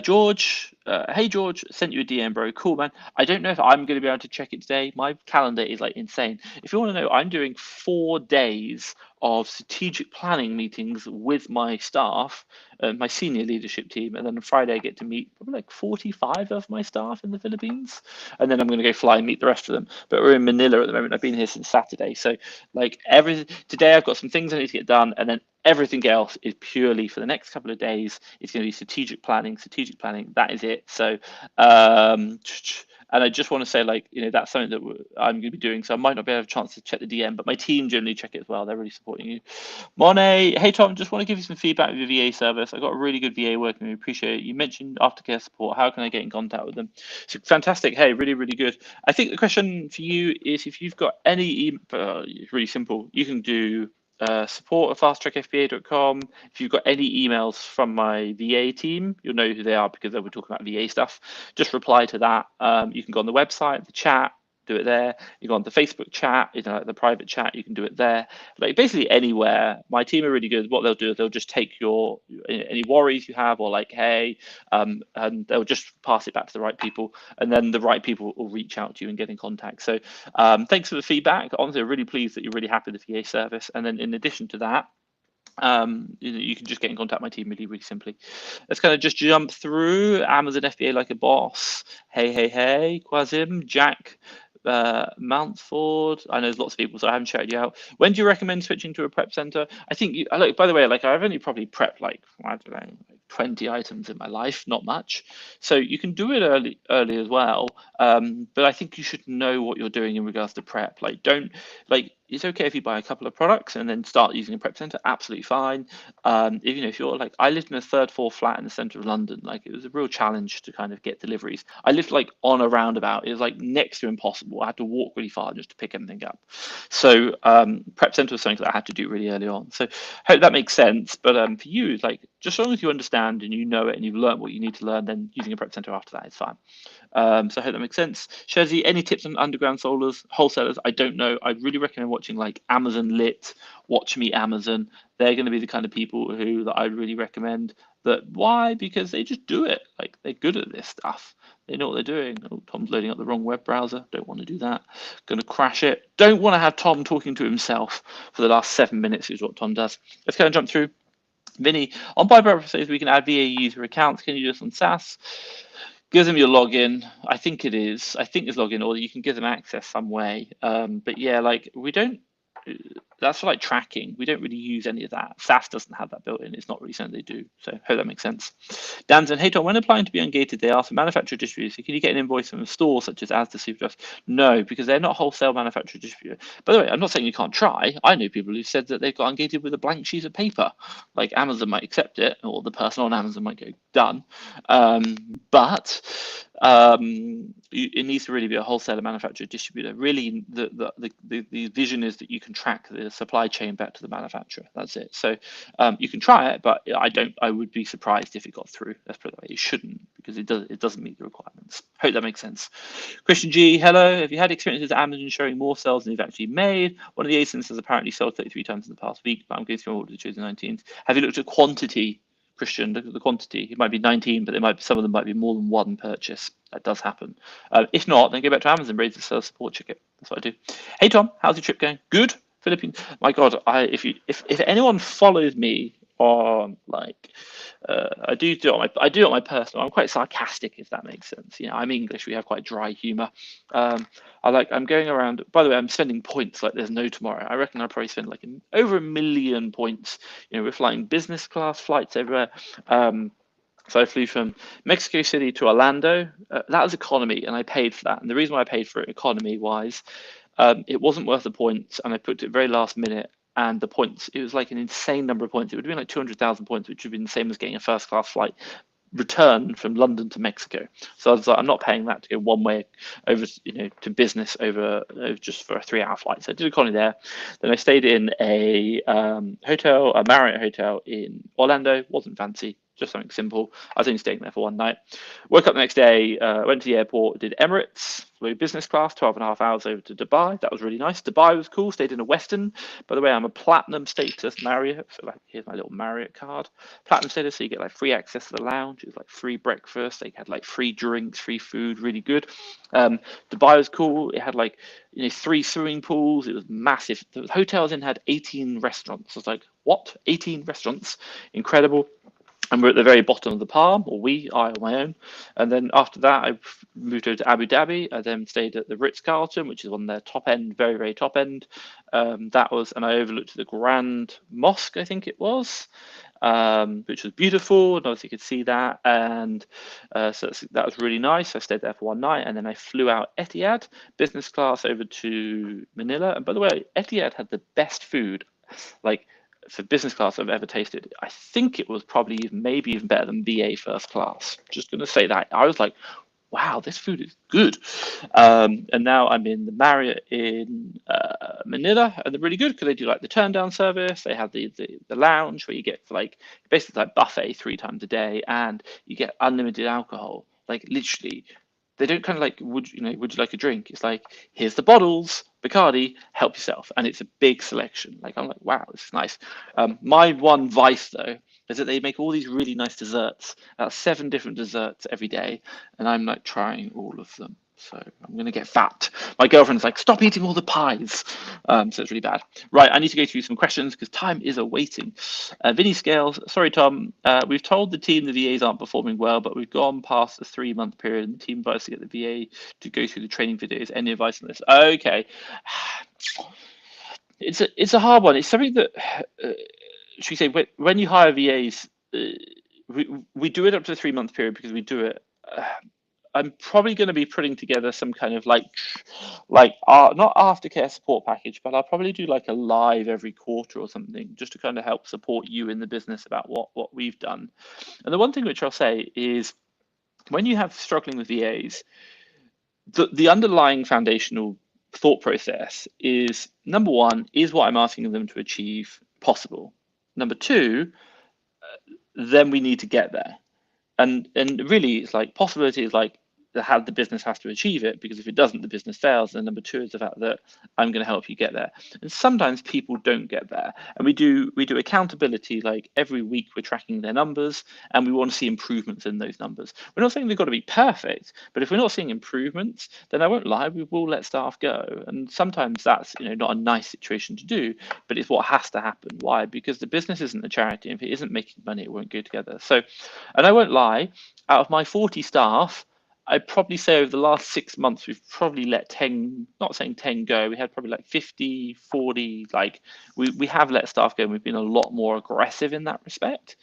George. Hey George. Sent you a DM, bro. Cool, man. I don't know if I'm going to be able to check it today. My calendar is insane. If you want to know, I'm doing 4 days of strategic planning meetings with my staff, my senior leadership team, and then on Friday I get to meet probably 45 of my staff in the Philippines, and then I'm going to go fly and meet the rest of them. But we're in Manila at the moment. I've been here since Saturday, so today I've got some things I need to get done, and then everything else is purely for the next couple of days. It's going to be strategic planning. That is it. So and I just want to say, that's something that I'm going to be doing. So I might not be able to have a chance to check the DM, but my team generally check it as well. They're really supporting you. Monet, hey Tom, just want to give you some feedback with your VA service. I got a really good VA working. We appreciate it. You mentioned aftercare support. How can I get in contact with them? So fantastic. Hey, really, really good. I think the question for you is, if you've got any, it's really simple. You can do support at fasttrackfpa.com. If you've got any emails from my VA team, you'll know who they are because they were talking about VA stuff. Just reply to that. You can go on the website, the chat, do it there. You go on the Facebook chat, the private chat, you can do it there. Basically anywhere. My team are really good. What they'll do is they'll just take any worries you have, or hey, and they'll just pass it back to the right people, and then the right people will reach out to you and get in contact. So thanks for the feedback. Honestly, I'm really pleased that you're really happy with the VA service. And then in addition to that, you can just get in contact with my team really, really simply. Let's kind of just jump through. Amazon FBA like a boss. Hey, Quasim, Jack, Mountford. I know there's lots of people, so I haven't shouted you out. When do you recommend switching to a prep center? I think by the way, I've only probably prepped I don't know, 20 items in my life, not much. So you can do it early as well. But I think you should know what you're doing in regards to prep. It's okay if you buy a couple of products and then start using a prep center, absolutely fine. If you're I lived in a 3rd floor flat in the center of London. It was a real challenge to kind of get deliveries. I lived on a roundabout. It was next to impossible. I had to walk really far just to pick everything up. So prep center was something that I had to do really early on. So hope that makes sense. But for you, just as long as you understand and you know it and you've learned what you need to learn, then using a prep center after that is fine. So I hope that makes sense. Shazzy, any tips on underground wholesalers? I don't know. I'd really recommend watching Amazon Lit, Watch Me Amazon. They're going to be the kind of people that I'd really recommend. Why? Because they just do it. They're good at this stuff. They know what they're doing. Oh, Tom's loading up the wrong web browser. Don't want to do that. Going to crash it. Don't want to have Tom talking to himself for the last 7 minutes, is what Tom does. Let's kind of jump through. Vinnie, on Buy says we can add VA user accounts. Can you do this on SaaS? Give them your login. I think it's login, or you can give them access some way. But yeah, we don't. That's for tracking. We don't really use any of that. SaaS doesn't have that built in. It's not really something they do. So I hope that makes sense. Danzen, hey Tom, when applying to be ungated, they ask for manufacturer distributor. So can you get an invoice from a store such as Asda, Superdrug? No, because they're not wholesale manufacturer distributor. By the way, I'm not saying you can't try. I know people who said that they've got ungated with a blank sheet of paper. Amazon might accept it, or the person on Amazon might go done. But it needs to really be a wholesaler manufacturer distributor. Really, the vision is that you can track the supply chain back to the manufacturer. That's it. So you can try it, but I would be surprised if it got through. Let's put it that way. It shouldn't, because it doesn't meet the requirements. Hope that makes sense. Christian G, hello. Have you had experiences at Amazon showing more sales than you've actually made? One of the ASINs has apparently sold 33 times in the past week, but I'm going through all the chosen 19s. Have you looked at quantity? Christian, look at the quantity. It might be 19, but some of them might be more than one purchase. That does happen. If not, then go back to Amazon, raise the sales support ticket. That's what I do. Hey Tom, how's your trip going? Good. Philippines. My God, if anyone follows me on like I do it on my personal. I'm quite sarcastic, if that makes sense. You know, I'm English. We have quite dry humor. I'm going around. By the way, I'm spending points like there's no tomorrow. I reckon I'll probably spend like over 1 million points. You know, we're flying business class flights everywhere. So I flew from Mexico City to Orlando. That was economy, and I paid for that. And the reason why I paid for it economy wise, it wasn't worth the points, and I booked it very last minute. And the points, it was like an insane number of points. It would have been like 200,000 points, which would have been the same as getting a first class flight return from London to Mexico. So I was like, I'm not paying that to go one way over, you know, to business over just for a 3-hour flight. So I did economy there. Then I stayed in a hotel, a Marriott hotel in Orlando. Wasn't fancy, just something simple. I was only staying there for one night. Woke up the next day, went to the airport, did Emirates, flew business class, 12.5 hours over to Dubai. That was really nice. Dubai was cool. Stayed in a Westin. By the way, I'm a platinum status Marriott. So like, here's my little Marriott card. Platinum status, so you get like free access to the lounge. It was like free breakfast. They had like free drinks, free food, really good. Dubai was cool. It had like, you know, 3 swimming pools. It was massive. The hotel I was in had 18 restaurants. I was like, what? 18 restaurants? Incredible. And we're at the very bottom of the palm, or I on my own. And then after that, I moved over to Abu Dhabi. I then stayed at the Ritz-Carlton, which is on their top end, very, very top end. And I overlooked the Grand Mosque, I think it was, which was beautiful. And obviously you could see that. And so that was really nice. I stayed there for one night, and then I flew out Etihad, business class, over to Manila. And by the way, Etihad had the best food, like, for business class I've ever tasted. I think it was probably maybe even better than BA first class. Just going to say that. I was like, wow, this food is good. And now I'm in the Marriott in Manila, and they're really good because they do like the turn down service. They have the lounge where you get like basically like buffet 3 times a day, and you get unlimited alcohol. Like literally, they don't kind of like, would you like a drink? It's like, here's the bottles, Bacardi, help yourself. And it's a big selection. Like, I'm like, wow, this is nice. My one vice though is that they make all these really nice desserts, 7 different desserts every day, and I'm like trying all of them. So I'm gonna get fat. My girlfriend's like, stop eating all the pies. So it's really bad. Right, I need to go through some questions because time is awaiting. Vinnie Scales, sorry Tom, we've told the team the VAs aren't performing well, but we've gone past the 3-month period and the team advised to get the VA to go through the training videos. Any advice on this? Okay. It's a hard one. It's something that, should we say, when you hire VAs, we do it up to the 3-month period because we do it. I'm probably going to be putting together some kind of like not aftercare support package, but I'll probably do like a live every quarter or something just to kind of help support you in the business about what we've done. And the one thing which I'll say is when you have struggling with VAs, the underlying foundational thought process is, number one, is what I'm asking them to achieve possible? Number two, then we need to get there. And really, it's like possibility is like how the business has to achieve it, because if it doesn't, the business fails. And number two is the fact that I'm going to help you get there. And sometimes people don't get there, and we do accountability. Like every week we're tracking their numbers, and we want to see improvements in those numbers. We're not saying they've got to be perfect, but if we're not seeing improvements, then I won't lie, we will let staff go. And sometimes that's, you know, not a nice situation to do, but it's what has to happen. Why? Because the business isn't a charity. If it isn't making money, it won't go together. So, and I won't lie, out of my 40 staff, I'd probably say over the last 6 months, we've probably let 10, not saying 10 go. We had probably like 50, 40, like we have let staff go, and we've been a lot more aggressive in that respect.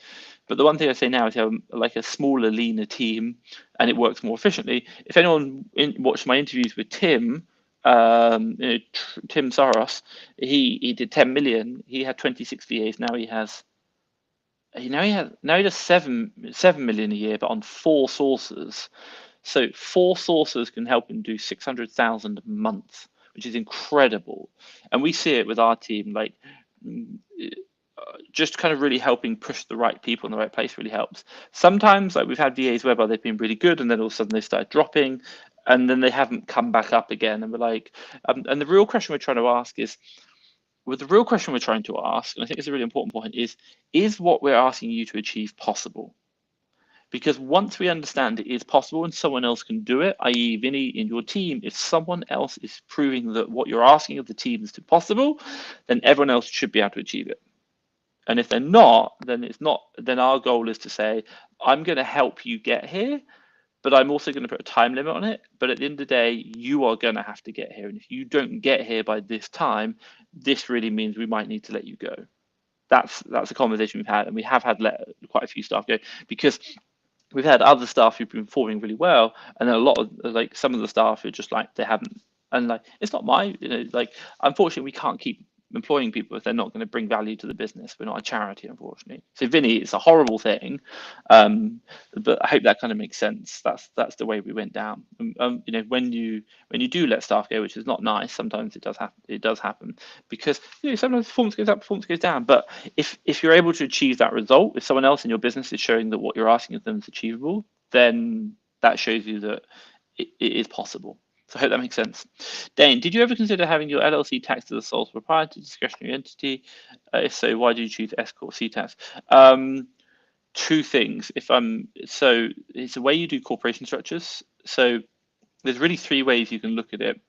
But the one thing I say now is you have like a smaller, leaner team, and it works more efficiently. If anyone watched my interviews with Tim, Tim Saros, he did 10 million. He had 26 VAs. Now he has, he does 7 million a year, but on 4 sources. So 4 sources can help him do 600,000 a month, which is incredible. And we see it with our team, like just kind of really helping push the right people in the right place really helps. Sometimes, like we've had VAs whereby they've been really good, and then all of a sudden they start dropping, and then they haven't come back up again. And we're like, and the real question we're trying to ask is, and I think it's a really important point, is what we're asking you to achieve possible? Because once we understand it is possible and someone else can do it, i.e. Vinnie in your team, if someone else is proving that what you're asking of the team is possible, then everyone else should be able to achieve it. And if they're not, then it's not. Then our goal is to say, I'm going to help you get here, but I'm also going to put a time limit on it. But at the end of the day, you are going to have to get here. And if you don't get here by this time, this really means we might need to let you go. That's a conversation we've had, and we have had quite a few staff go, because we've had other staff who've been performing really well, and then a lot of like some of the staff who are just like they haven't, and like it's not my, like unfortunately we can't keep employing people if they're not going to bring value to the business. We're not a charity, unfortunately. So Vinny, it's a horrible thing, but I hope that kind of makes sense. That's the way we went down. When you do let staff go, which is not nice, sometimes it does happen. It does happen because sometimes performance goes up, performance goes down. But if you're able to achieve that result, if someone else in your business is showing that what you're asking of them is achievable, then that shows you that it is possible. So I hope that makes sense. Dane, did you ever consider having your LLC taxed as a sole proprietor, discretionary entity? If so, why did you choose S Corp C tax? Two things. So it's the way you do corporation structures. So there's really three ways you can look at it.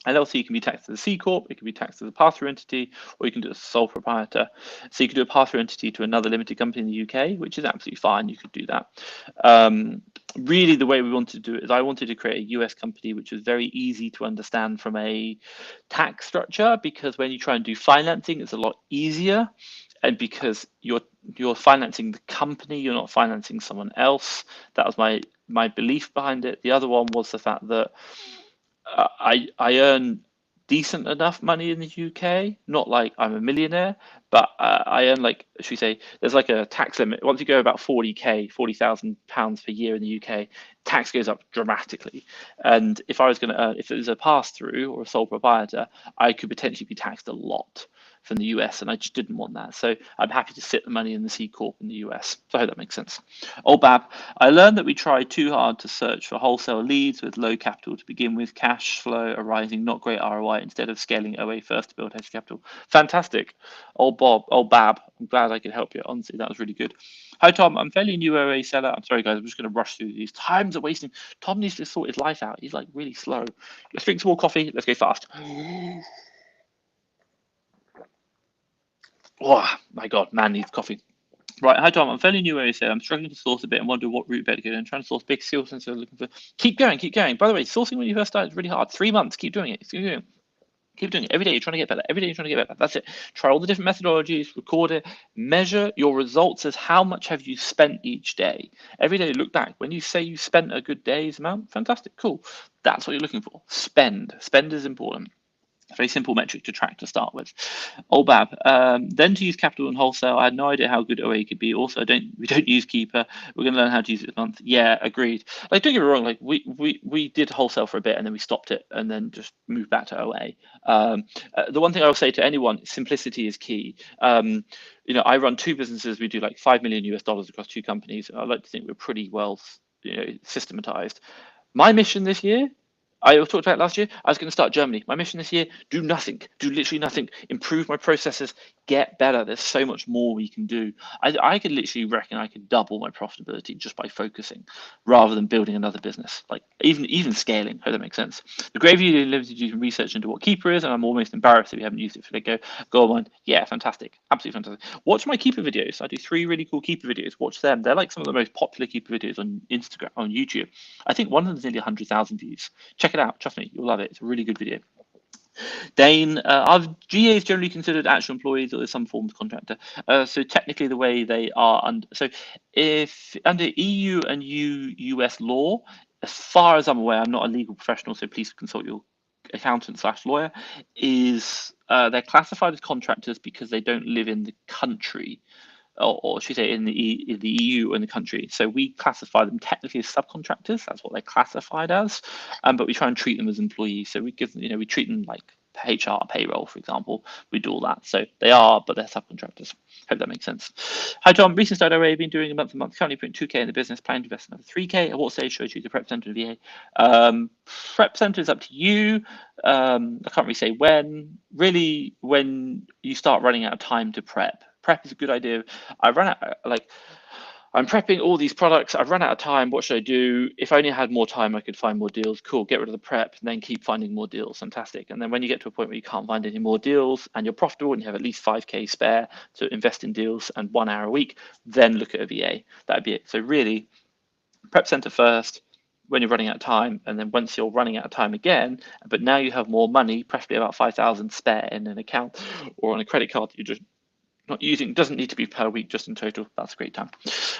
LLC can be taxed as a C Corp, it can be taxed as a pass-through entity, or you can do it as a sole proprietor. So you can do a pass-through entity to another limited company in the UK, which is absolutely fine. You could do that. Really, the way we wanted to do it is I wanted to create a US company which was very easy to understand from a tax structure, because when you try and do financing, it's a lot easier. And because you're financing the company, you're not financing someone else. That was my belief behind it. The other one was the fact that I earn decent enough money in the UK, not like I'm a millionaire, but I earn, like, should we say, there's like a tax limit. Once you go about 40k, £40,000 per year in the UK, tax goes up dramatically. And if I was going to earn, if it was a pass through or a sole proprietor, I could potentially be taxed a lot from the US, and I just didn't want that. So I'm happy to sit the money in the C Corp in the US. So I hope that makes sense. Bab, I learned that we tried too hard to search for wholesale leads with low capital to begin with, cash flow arising, not great ROI, instead of scaling OA first to build hedge capital. Fantastic. Bab, I'm glad I could help you. Honestly, that was really good. Hi, Tom. I'm fairly new OA seller. I'm sorry, guys. I'm just going to rush through these. Times are wasting. Tom needs to sort his life out. He's like really slow. Let's drink some more coffee. Let's go fast. Oh my God, man needs coffee. Right, hi Tom. I'm fairly new area, so I'm struggling to source a bit and wonder what route better to go. I'm trying to source big seals and so looking for. Keep going, keep going. By the way, sourcing when you first started is really hard. 3 months. Keep doing it. Keep doing it. Every day you're trying to get better. Every day you're trying to get better. That's it. Try all the different methodologies, record it, measure your results as how much have you spent each day. Every day look back. When you say you spent a good day's amount, fantastic, cool. That's what you're looking for. Spend. Spend is important. Very simple metric to track to start with. Bab. Then to use capital and wholesale. I had no idea how good OA could be. Also, we don't use Keeper. We're going to learn how to use it this month. Yeah, agreed. Like, don't get me wrong. Like, we did wholesale for a bit and then we stopped it and then just moved back to OA. The one thing I will say to anyone: simplicity is key. I run two businesses. We do like $5 million US across two companies. I like to think we're pretty well, systematized. My mission this year, I talked about last year, I was going to start Germany. My mission this year, do nothing, do literally nothing, improve my processes, get better. There's so much more we can do. I could literally reckon I could double my profitability just by focusing rather than building another business, like even scaling. Hope that makes sense. The Gravy Limited using research into what Keeper is, and I'm almost embarrassed that we haven't used it for go on. Yeah, fantastic. Absolutely fantastic. Watch my Keeper videos. I do 3 really cool Keeper videos. Watch them. They're like some of the most popular Keeper videos on Instagram, on YouTube. I think one of them is nearly 100,000 views. Check it out. Trust me, you'll love it. It's a really good video. Dane, are GAs generally considered actual employees, or there's some form of contractor? So technically, the way they are, if under EU and US law, as far as I'm aware, I'm not a legal professional, so please consult your accountant/lawyer. Is they're classified as contractors because they don't live in the country. Or should we say in the EU and the country. So we classify them technically as subcontractors. That's what they're classified as, but we try and treat them as employees. So we give them, we treat them like HR, payroll, for example. We do all that. So they are, but they're subcontractors. Hope that makes sense. Hi Tom, recent start OA, been doing a month to month, currently putting 2k in the business, planning to invest another 3k. At what stage should I choose a prep center or VA? Prep center is up to you. I can't really say when. Really, when you start running out of time to prep. Prep is a good idea. I run out, I'm prepping all these products. I've run out of time. What should I do? If I only had more time, I could find more deals. Cool. Get rid of the prep and then keep finding more deals. Fantastic. And then when you get to a point where you can't find any more deals and you're profitable and you have at least 5K spare to invest in deals and 1 hour a week, then look at a VA. That'd be it. So really, prep center first when you're running out of time, and then once you're running out of time again, but now you have more money, preferably about 5,000 spare in an account or on a credit card that you're just not using, doesn't need to be per week, just in total. That's a great time.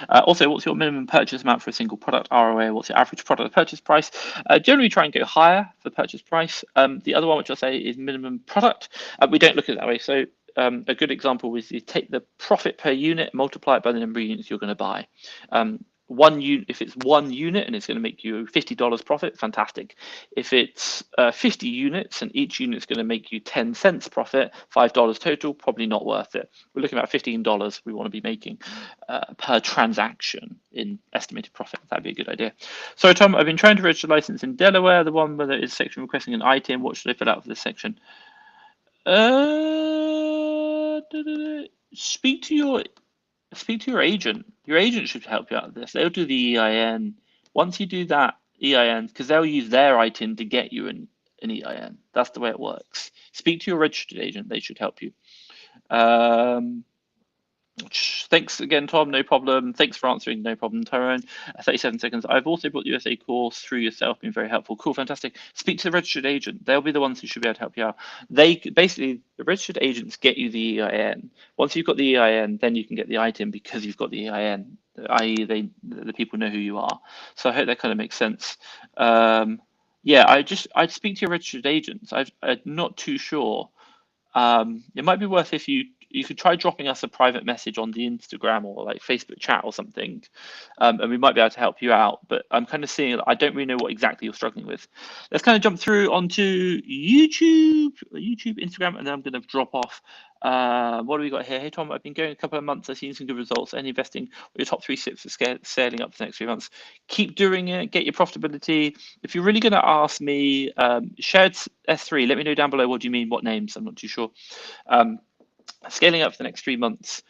Also, what's your minimum purchase amount for a single product? ROA, what's your average product purchase price? Generally try and go higher for purchase price. The other one, which I'll say, is minimum product. We don't look at it that way. So a good example is you take the profit per unit, multiply it by the number of units you're going to buy. If it's 1 unit and it's going to make you $50 profit, fantastic. If it's 50 units and each unit is going to make you 10 cents profit, $5 total, probably not worth it. We're looking at $15 we want to be making per transaction in estimated profit. That'd be a good idea. So Tom, I've been trying to register a license in Delaware, the one where there is section requesting an ITIN. What should I fill out for this section? Speak to your agent. Your agent should help you out with this. They'll do the EIN. Once you do that EIN, because they'll use their ITIN to get you an EIN. That's the way it works. Speak to your registered agent. They should help you. Thanks again, Tom. No problem. Thanks for answering. No problem, Tyrone. 37 seconds. I've also bought the USA course through yourself. Been very helpful. Cool, fantastic. Speak to the registered agent. They'll be the ones who should be able to help you out. They basically, the registered agents get you the EIN. Once you've got the EIN, then you can get the ITIN because you've got the EIN. I.e., the people know who you are. So I hope that kind of makes sense. Yeah, I'd speak to your registered agents. I'm not too sure. It might be worth if you could try dropping us a private message on the Instagram or like Facebook chat or something, and we might be able to help you out. But I'm kind of seeing, I don't really know what exactly you're struggling with. Let's kind of jump through onto YouTube, Instagram, and then I'm going to drop off. What do we got here? Hey Tom, I've been going a couple of months. I've seen some good results. Any investing or your top 3 tips for scaling up for the next 3 months? Keep doing it. Get your profitability. If you're really going to ask me, shared S3, let me know down below. What do you mean? What names? I'm not too sure. Scaling up for the next 3 months.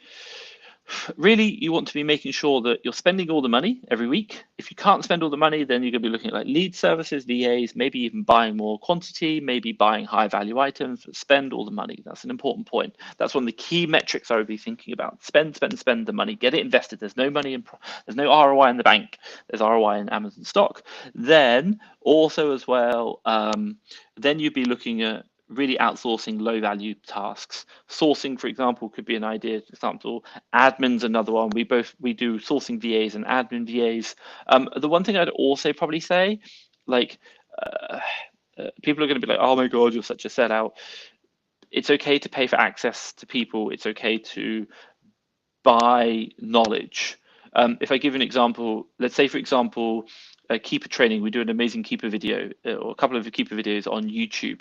Really, you want to be making sure that you're spending all the money every week. If you can't spend all the money, then you're going to be looking at like lead services, VAs, maybe even buying more quantity, maybe buying high value items, but spend all the money. That's an important point. That's one of the key metrics I would be thinking about. Spend the money, get it invested. There's no money there's no ROI in the bank. There's ROI in Amazon stock. Then also as well, then you'd be looking at really outsourcing low value tasks. Sourcing, for example, could be an idea. For example, admin's another one. We do sourcing VAs and admin VAs. The one thing I'd also probably say, like, people are going to be like, oh my God, you're such a sellout. It's okay to pay for access to people. It's okay to buy knowledge. If I give an example, let's say, for example, keeper training, we do an amazing keeper video or a couple of keeper videos on YouTube.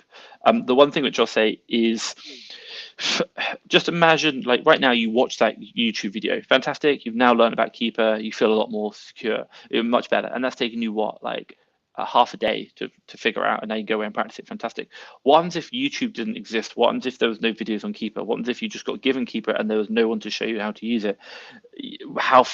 The one thing which I'll say is, just imagine, like right now, you watch that YouTube video, fantastic. You've now learned about keeper. You feel a lot more secure, much better, and that's taken you what, like half a day to figure out, and now you go away and practice it. Fantastic. What happens if YouTube didn't exist? What happens if there was no videos on keeper? What happens if you just got given keeper and there was no one to show you how to use it? How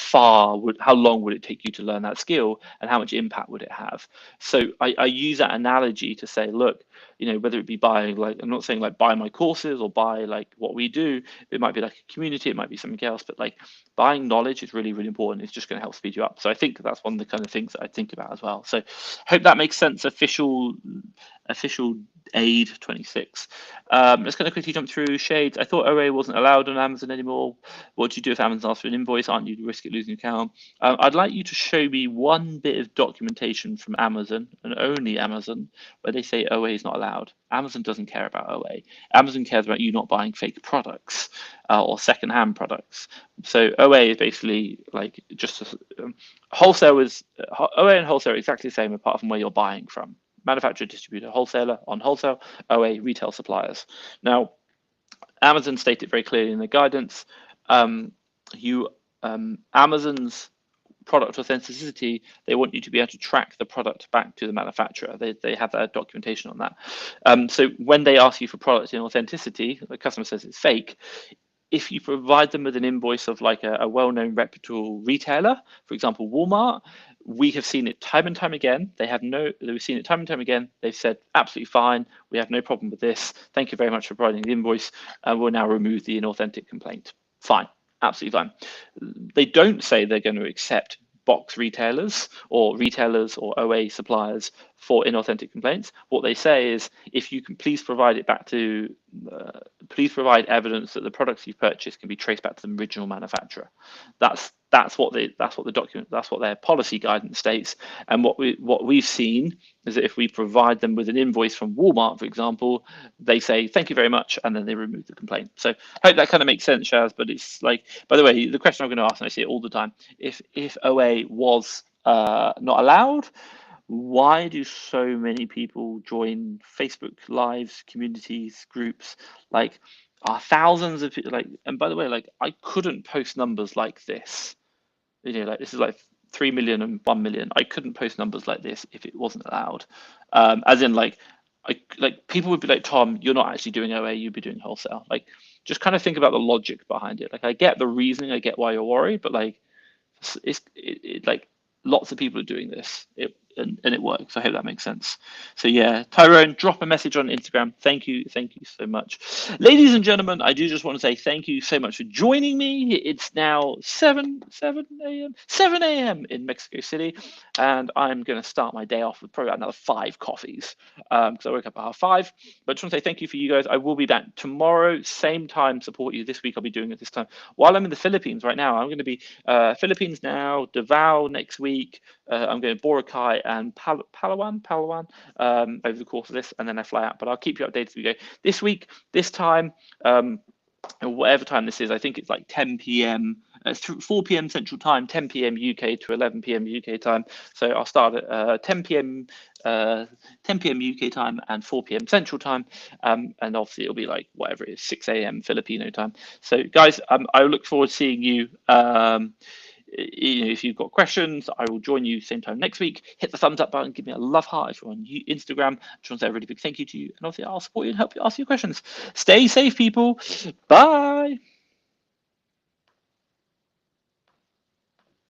long would it take you to learn that skill, and how much impact would it have? So I use that analogy to say, look, whether it be buying, like, I'm not saying like buy my courses or buy like what we do. It might be like a community, it might be something else, but like buying knowledge is really, really important. It's just going to help speed you up. So I think that's one of the kind of things that I think about as well. So hope that makes sense. Official aid 26. Let's kind of quickly jump through shades. I thought OA wasn't allowed on Amazon anymore. What do you do if Amazon asks for an invoice? Aren't you risk it losing your account? I'd like you to show me one bit of documentation from Amazon, and only Amazon, where they say OA is not allowed. Amazon doesn't care about OA. Amazon cares about you not buying fake products or secondhand products. So OA is basically like just wholesale is OA and wholesale are exactly the same apart from where you're buying from. Manufacturer, distributor, wholesaler on wholesale, OA, retail suppliers. Now, Amazon stated very clearly in the guidance, Amazon's product authenticity, they want you to be able to track the product back to the manufacturer. They have that documentation on that. So when they ask you for product in authenticity, the customer says it's fake, if you provide them with an invoice of like a well-known reputable retailer, for example, Walmart, we have seen it time and time again. We've seen it time and time again. They've said, absolutely fine. We have no problem with this. Thank you very much for providing the invoice. And we'll now remove the inauthentic complaint. Fine, absolutely fine. They don't say they're going to accept box retailers or OA suppliers for inauthentic complaints. What they say is, if you can please provide it back to, please provide evidence that the products you've purchased can be traced back to the original manufacturer. That's what their policy guidance states. And what we've seen is that if we provide them with an invoice from Walmart, for example, they say thank you very much, and then they remove the complaint. So I hope that kind of makes sense, Shaz. But it's like, by the way, the question I'm going to ask, and I see it all the time, if OA was not allowed, why do so many people join Facebook lives, communities, groups? Like, are thousands of people like? And by the way, like, I couldn't post numbers like this. Like, this is like 3 million and 1 million. I couldn't post numbers like this if it wasn't allowed. As in, like, people would be like, Tom, you're not actually doing OA, you'd be doing wholesale. Like, just kind of think about the logic behind it. Like, I get the reasoning, I get why you're worried, but like, like, lots of people are doing this. And it works. I hope that makes sense. So yeah, Tyrone, drop a message on Instagram. Thank you so much. Ladies and gentlemen, I do just want to say thank you so much for joining me. It's now 7 a.m. in Mexico City, and I'm going to start my day off with probably another 5 coffees because I woke up at 5:30. But I just want to say thank you for you guys. I will be back tomorrow, same time, support you. This week I'll be doing it this time. While I'm in the Philippines right now, I'm going to be Philippines now, Davao next week. I'm going to Boracay and Palawan over the course of this, and then I fly out. But I'll keep you updated as we go. This week, this time, whatever time this is, I think it's like 10 p.m. 4 p.m. Central Time, 10 p.m. UK to 11 p.m. UK time. So I'll start at 10 p.m. UK time and 4 p.m. Central Time, and obviously it'll be like whatever it is, 6 a.m. Filipino time. So guys, I look forward to seeing you. If you've got questions, I will join you same time next week. Hit the thumbs up button, give me a love heart if you're on Instagram. I just want to say a really big thank you to you, and obviously I'll support you and help you ask your questions. Stay safe, people. Bye.